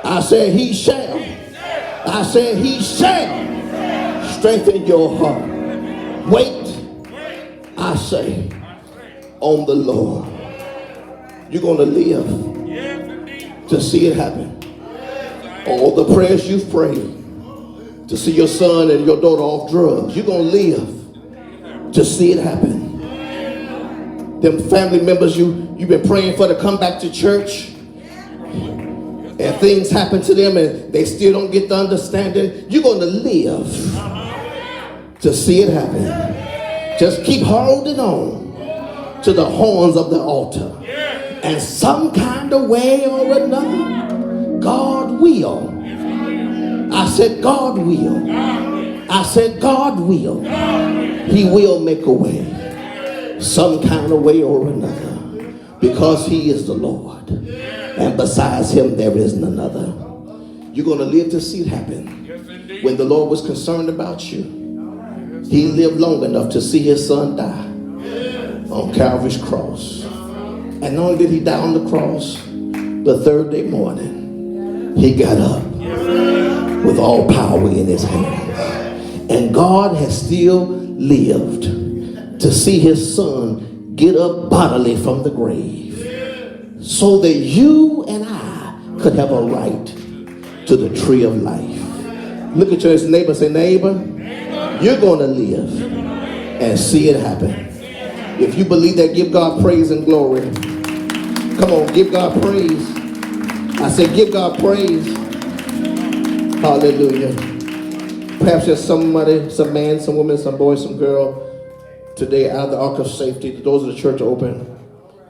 I say he shall. I say he shall strengthen your heart. Wait, I say, on the Lord. You're going to live to see it happen. All the prayers you've prayed to see your son and your daughter off drugs, you're going to live to see it happen. Them family members you've been praying for to come back to church, and things happen to them and they still don't get the understanding, you're going to live to see it happen. Just keep holding on to the horns of the altar. And some kind of way or another, God will. I said God will. I said God will. He will make a way, some kind of way or another, because he is the Lord. And besides him, there is none other. You're going to live to see it happen. When the Lord was concerned about you, he lived long enough to see his son die on Calvary's cross. And not only did he die on the cross, the third day morning, he got up with all power in his hands. And God has still lived to see his son get up bodily from the grave, so that you and I could have a right to the tree of life. Look at your neighbor and say, neighbor, you're going to live and see it happen. If you believe that, give God praise and glory. Come on, give God praise. I said, give God praise. Hallelujah. Perhaps there's somebody, some man, some woman, some boy, some girl today out of the ark of safety. The doors of the church are open.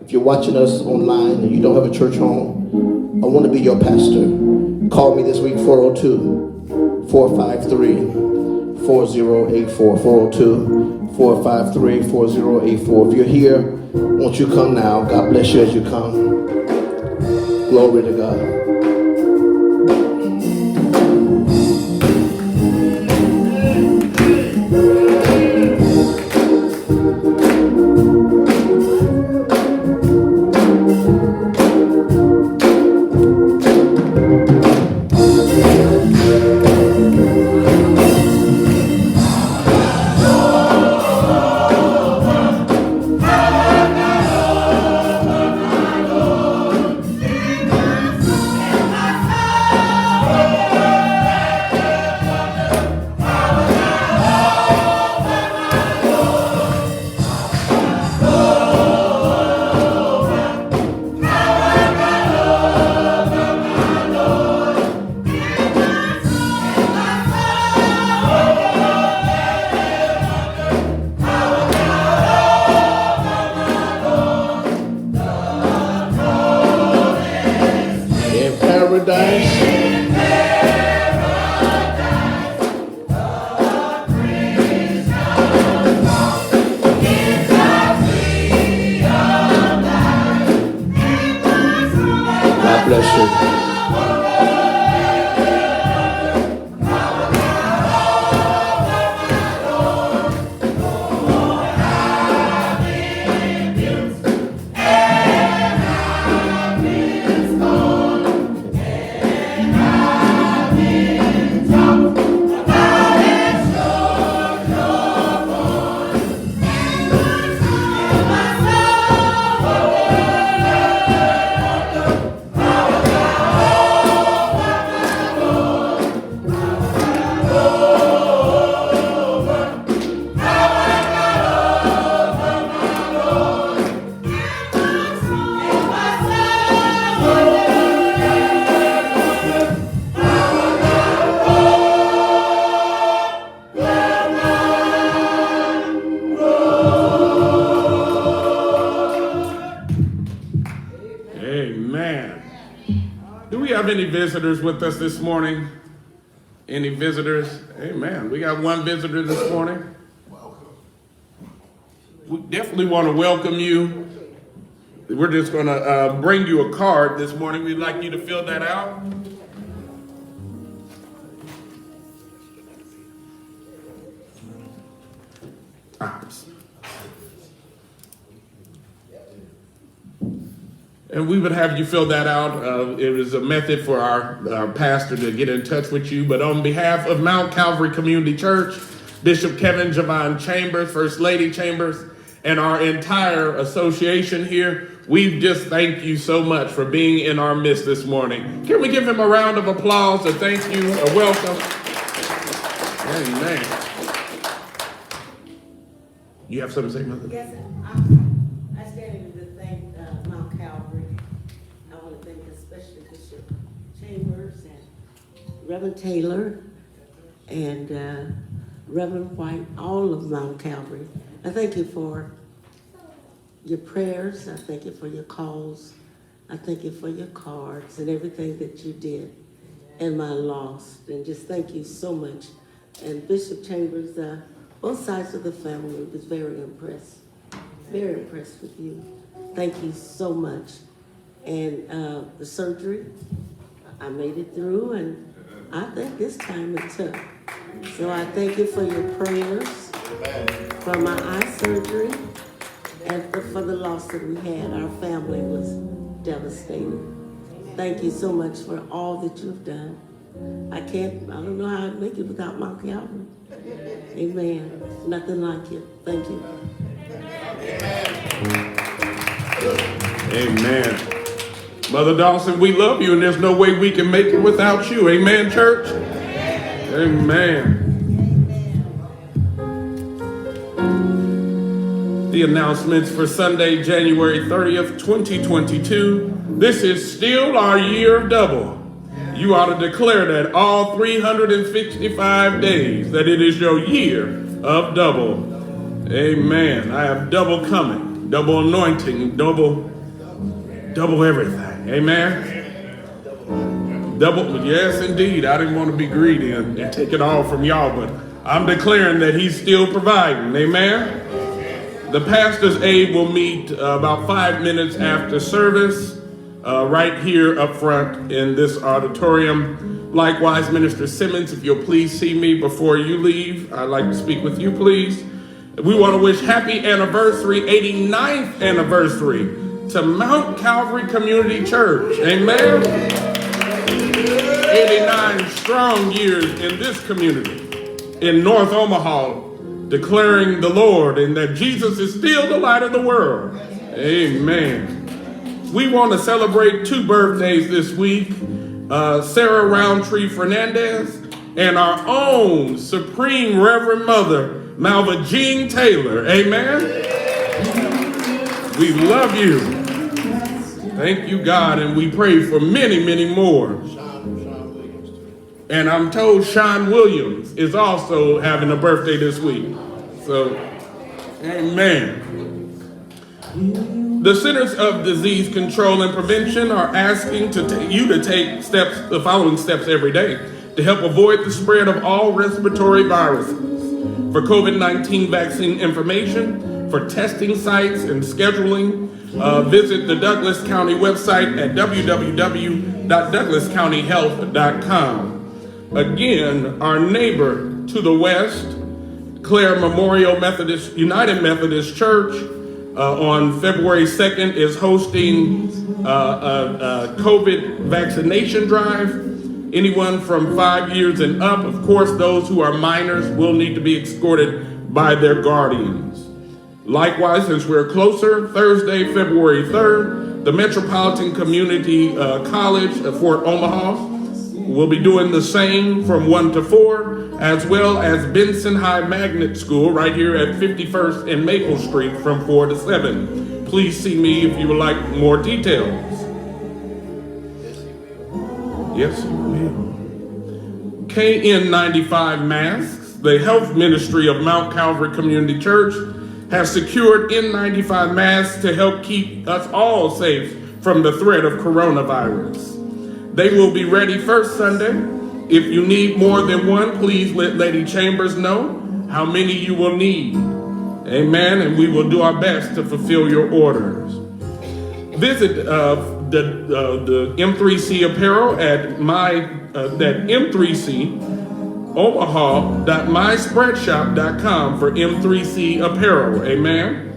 If you're watching us online and you don't have a church home, I want to be your pastor. Call me this week, 402-453-4084. 402-453-4084. If you're here, won't you come now? God bless you as you come. Glory to God. Any visitors with us this morning? Any visitors? Amen. We got one visitor this morning. We definitely want to welcome you. We're just going to bring you a card this morning. We'd like you to fill that out. And we would have you fill that out. It was a method for our pastor to get in touch with you. But on behalf of Mount Calvary Community Church, Bishop Kevin Javon Chambers, First Lady Chambers, and our entire association here, we just thank you so much for being in our midst this morning. Can we give him a round of applause, a thank you, a welcome? Amen. You have something to say, Mother? Yes, sir. I stand in to thank Mount Calvary. I want to thank especially Bishop Chambers and Reverend Taylor and Reverend White, all of Mount Calvary. I thank you for your prayers. I thank you for your calls. I thank you for your cards and everything that you did in my loss. And just thank you so much. And Bishop Chambers, both sides of the family was very impressed with you. Thank you so much. And the surgery, I made it through, and I think this time it took. So I thank you for your prayers, for my eye surgery, and for the loss that we had. Our family was devastated. Thank you so much for all that you've done. I don't know how I'd make it without Mount Calvary. Amen. Nothing like you. Thank you. Amen. Mother Dawson, we love you, and there's no way we can make it without you. Amen, church? Amen. The announcements for Sunday, January 30th, 2022. This is still our year of double. You ought to declare that all 365 days, that it is your year of double. Amen. I have double coming, double anointing, double everything. Amen. Double, yes, indeed. I didn't want to be greedy and take it all from y'all, but I'm declaring that he's still providing. Amen. The pastor's aide will meet about 5 minutes after service, right here up front in this auditorium. Likewise, Minister Simmons, if you'll please see me before you leave, I'd like to speak with you, please. We want to wish happy anniversary, 89th anniversary, to Mount Calvary Community Church. Amen. 89 strong years in this community, in North Omaha, declaring the Lord and that Jesus is still the light of the world. Amen. We want to celebrate 2 birthdays this week. Sarah Roundtree Fernandez and our own Supreme Reverend Mother, Malva Jean Taylor. Amen. We love you. Thank you, God, and we pray for many, many more. And I'm told Sean Williams is also having a birthday this week. So, amen. The Centers of Disease Control and Prevention are asking you to take the following steps every day to help avoid the spread of all respiratory viruses. For COVID-19 vaccine information, for testing sites and scheduling, visit the Douglas County website at www.douglascountyhealth.com. Again, our neighbor to the west, Clare Memorial United Methodist Church, on February 2nd is hosting a COVID vaccination drive. Anyone from 5 years and up, of course, those who are minors will need to be escorted by their guardians. Likewise, since we're closer, Thursday, February 3rd, the Metropolitan Community College at Fort Omaha will be doing the same from 1 to 4, as well as Benson High Magnet School right here at 51st and Maple Street from 4 to 7. Please see me if you would like more details. Yes, N95 Mass, the health ministry of Mount Calvary Community Church, has secured N95 Mass to help keep us all safe from the threat of coronavirus. They will be ready first Sunday. If you need more than one, please let Lady Chambers know how many you will need. Amen. And we will do our best to fulfill your orders. Visit the M3C apparel at m3comaha.myspreadshop.com for M3C apparel. Amen.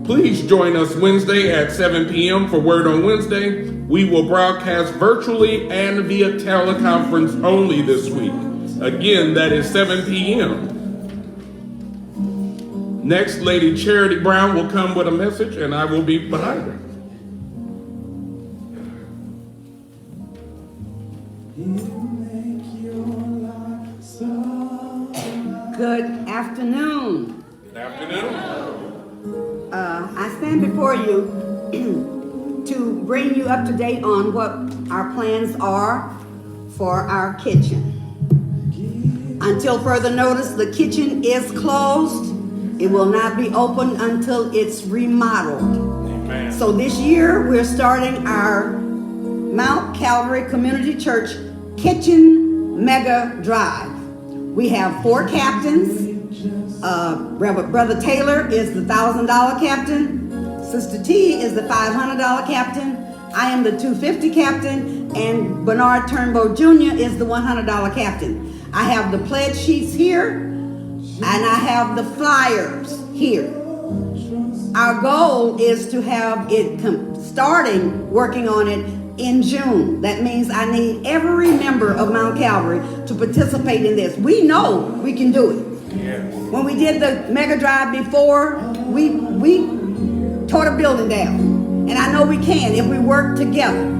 Please join us Wednesday at 7 p.m. for Word on Wednesday. We will broadcast virtually and via teleconference only this week. Again, that is 7 p.m. Next, Lady Charity Brown will come with a message, and I will be behind her. Good afternoon. Good afternoon. I stand before you to bring you up to date on what our plans are for our kitchen. Until further notice, the kitchen is closed. It will not be open until it's remodeled. Amen. So this year we're starting our Mount Calvary Community Church Kitchen Mega Drive. We have 4 captains. Brother Taylor is the $1,000 captain. Sister T is the $500 captain. I am the $250 captain, and Bernard Turnbow Jr. is the $100 captain. I have the pledge sheets here, and I have the flyers here. Our goal is to have it starting working on it in June. That means I need every member of Mount Calvary to participate in this. We know we can do it. Yes. When we did the mega drive before, we tore the building down. And I know we can if we work together.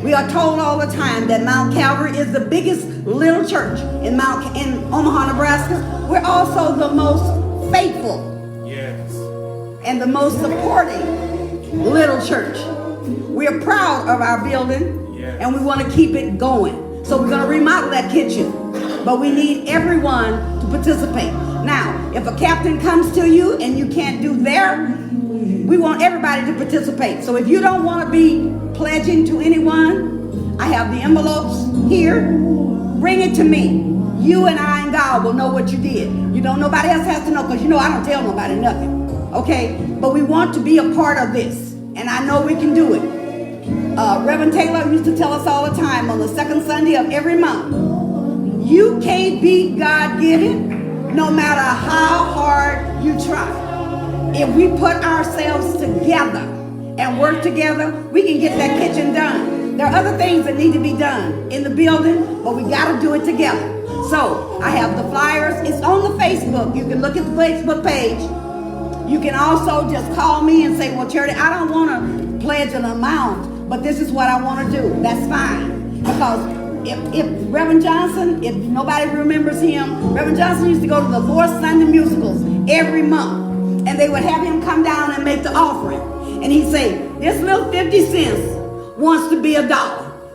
We are told all the time that Mount Calvary is the biggest little church in Omaha, Nebraska. We're also the most faithful and the most supporting little church. We're proud of our building, and we want to keep it going. So we're going to remodel that kitchen, but we need everyone to participate. Now, if a captain comes to you and you can't do there, we want everybody to participate. So if you don't want to be pledging to anyone, I have the envelopes here. Bring it to me. You and I and God will know what you did. You know, nobody else has to know, because you know I don't tell nobody nothing. Okay? But we want to be a part of this, and I know we can do it. Reverend Taylor used to tell us all the time on the second Sunday of every month, you can't beat God-given no matter how hard you try. If we put ourselves together and work together, we can get that kitchen done. There are other things that need to be done in the building, but we got to do it together. So I have the flyers. It's on the Facebook. You can look at the Facebook page. You can also just call me and say, well, Charity, I don't want to pledge an amount, but this is what I want to do. That's fine. Because if Reverend Johnson, if nobody remembers him, Reverend Johnson used to go to the 4 Sunday musicals every month, and they would have him come down and make the offering. And he'd say, this little 50 cents wants to be $1.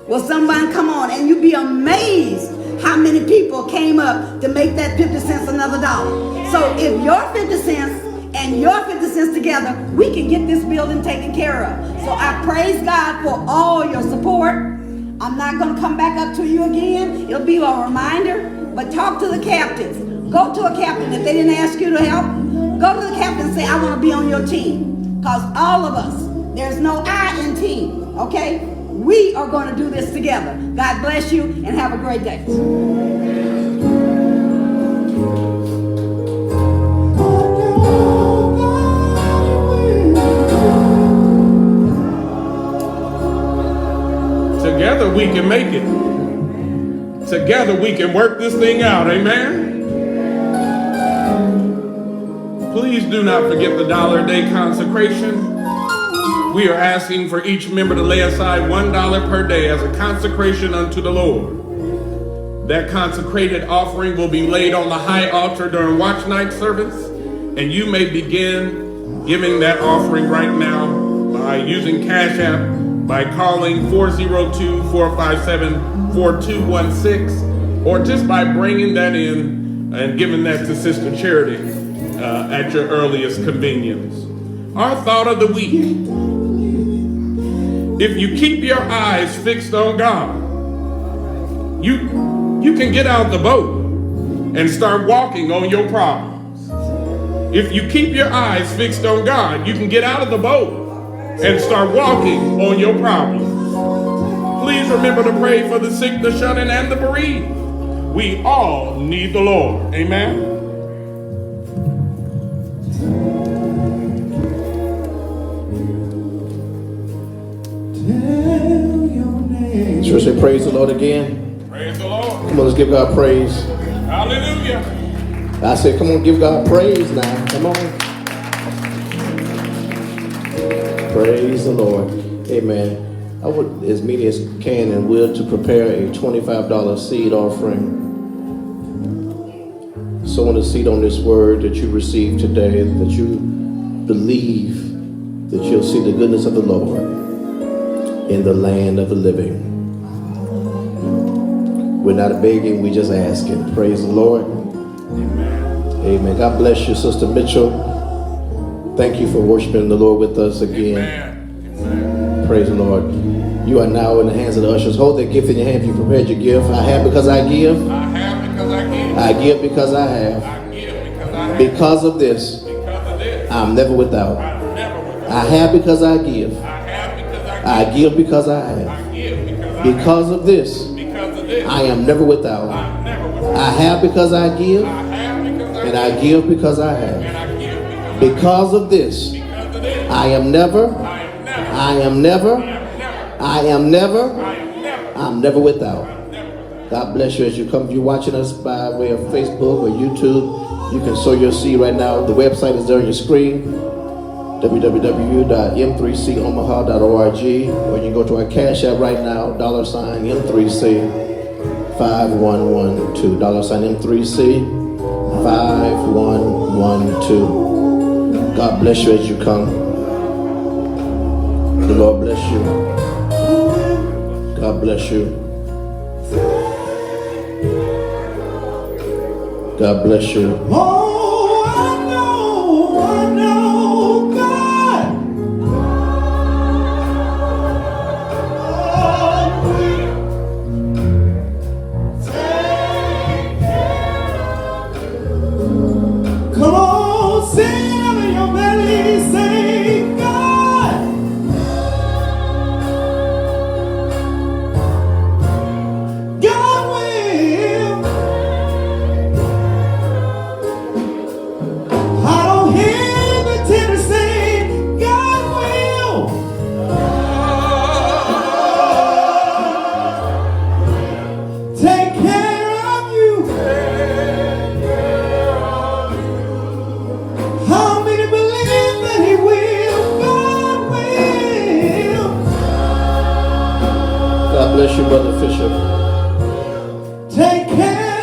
Well, somebody come on, and you'd be amazed how many people came up to make that 50 cents another $1. So if your 50 cents and your 50 cents together, we can get this building taken care of. So I praise God for all your support. I'm not going to come back up to you again. It'll be a reminder, but talk to the captains. Go to a captain. If they didn't ask you to help, go to the captain and say, I want to be on your team. Because all of us, there's no I in team, okay? We are going to do this together. God bless you, and have a great day. Together we can make it. Together we can work this thing out. Amen. Please do not forget the $1 a day consecration. We are asking for each member to lay aside $1 per day as a consecration unto the Lord. That consecrated offering will be laid on the high altar during watch night service, and you may begin giving that offering right now by using Cash App, by calling 402-457-4216, or just by bringing that in and giving that to Sister Charity at your earliest convenience. Our thought of the week: if you keep your eyes fixed on God, you can get out the boat and start walking on your problems. If you keep your eyes fixed on God, you can get out of the boat and start walking on your problems. Please remember to pray for the sick, the shut-in, and the bereaved. We all need the Lord. Amen. Should we say praise the Lord again? Praise the Lord. Come on, let's give God praise. Hallelujah. I said, come on, give God praise now. Come on. Praise the Lord. Amen. I would, as many as can and will, to prepare a $25 seed offering. Sowing a seed on this word that you received today, that you believe that you'll see the goodness of the Lord in the land of the living. We're not begging, we just asking. Praise the Lord. Amen. Amen. God bless you, Sister Mitchell. Thank you for worshiping the Lord with us again. Amen. Praise the Lord. You are now in the hands of the ushers. Hold that gift in your hand if you prepared your gift. I have because I give. I have because I give. I give because I have. I give because I have. Because of this, Because of this, I'm never without. I'm never without. I have because I give. I have because I I give because I have. give. I give because I Because of this, have. Because of this, I am never without. I'm never without. I have because I give, I have because I and I give because I have. and I give Because of this, because of this, I am never, I am never, I am never, I am never, I'm never without. God bless you as you come. If you're watching us by way of Facebook or YouTube, you can sow your seed right now. The website is there on your screen, www.m3comaha.org, or you can go to our Cash App right now, $M3C 5112, $M3C 5112. God bless you as you come. The Lord bless you. God bless you. God bless you. Oh, I know, God. Come on, sing out of your belly, say God. God will. I don't hear the tenor say God will. Take care of you. How many believe that He will? God will. God bless you, Brother Fisher. Take care.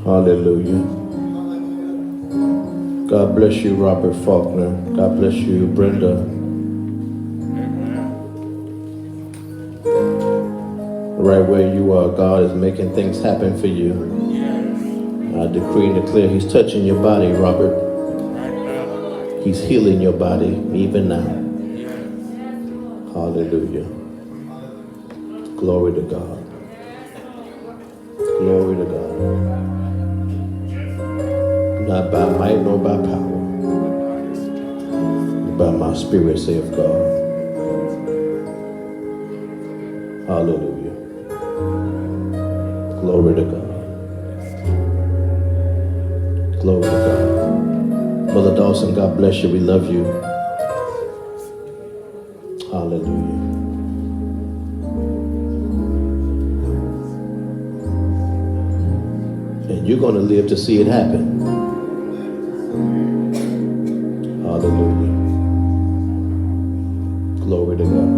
Hallelujah. God bless you, Robert Faulkner. God bless you, Brenda. Right where you are, God is making things happen for you. I decree and declare He's touching your body, Robert. He's healing your body even now. Hallelujah. Glory to God. Glory to God. Not by might nor by power, but by my spirit, saith God. Hallelujah. Glory to God. Glory to God. Mother Dawson, God bless you. We love you. Hallelujah. And you're going to live to see it happen. Hallelujah. Glory to God.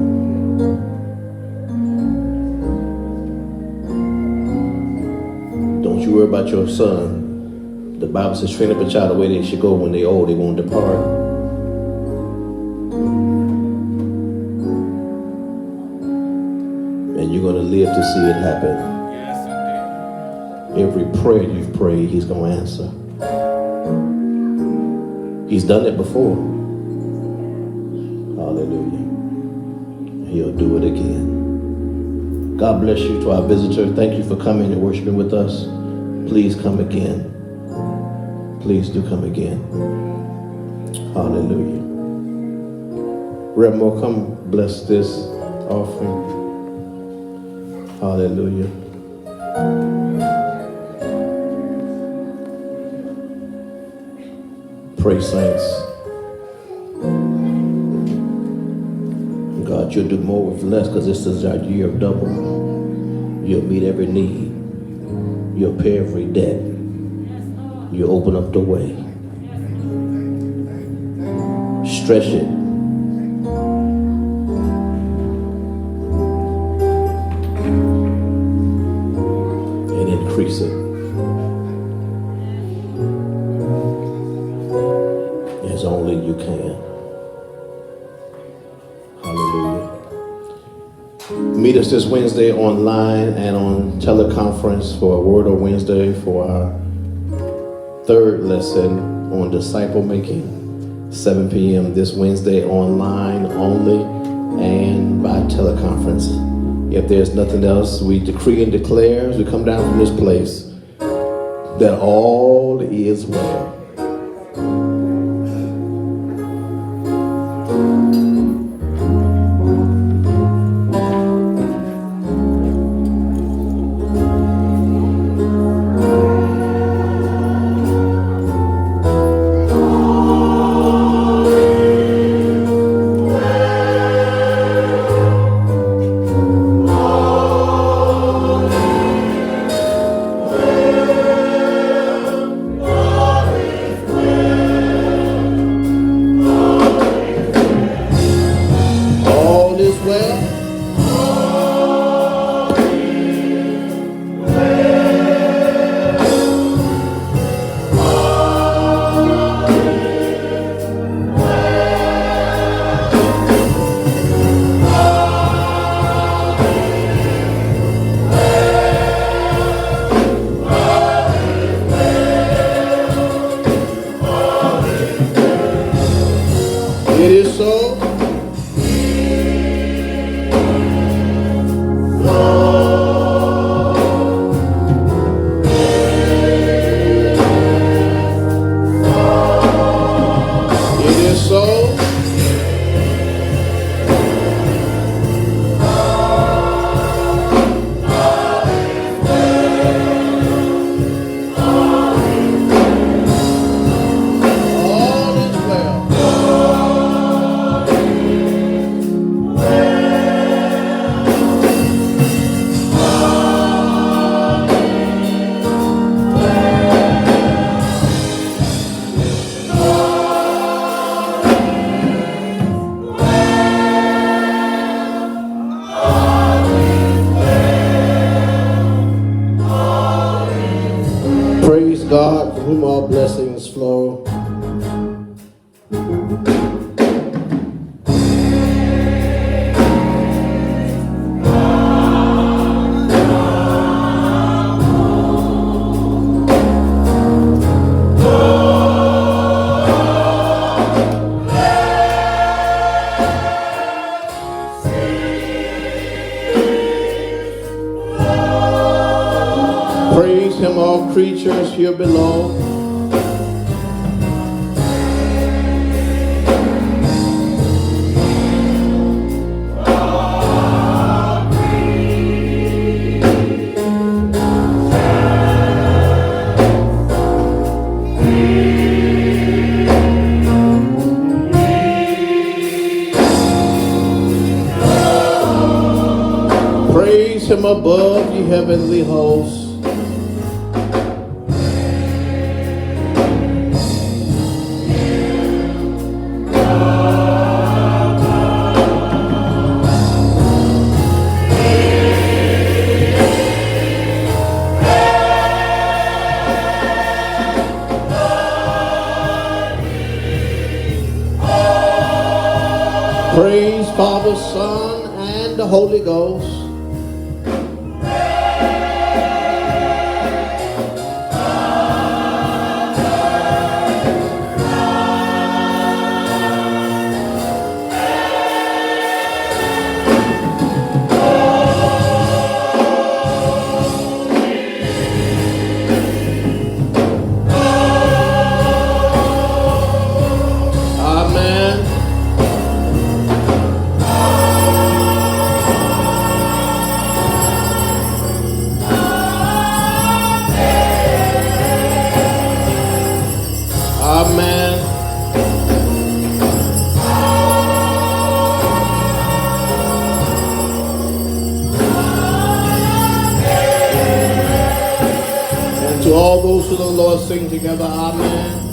Don't you worry about your son. The Bible says, train up a child the way they should go. When they're old, they won't depart. And you're going to live to see it happen. Every prayer you've prayed, He's going to answer. He's done it before. Hallelujah. He'll do it again. God bless you. To our visitor, thank you for coming and worshiping with us. Please come again. Please do come again. Hallelujah. Reverend Moore, come bless this offering. Hallelujah. Pray, saints. God, you'll do more with less, because this is our year of double. You'll meet every need. You'll pay every debt. You'll open up the way. Stretch it. And increase it. you can. Hallelujah. Meet us this Wednesday online and on teleconference for a Word of Wednesday for our third lesson on disciple making, 7 p.m. this Wednesday online only and by teleconference. If there's nothing else, we decree and declare as we come down from this place that all is well. It is so. It is so. All is well. Praise God, from whom all blessings flow. Praise him, all creatures here below. Praise him above, ye heavenly hosts. Praise Father, Son, and the Holy Ghost. Amen. Amen. And to all those who the Lord sing together, amen.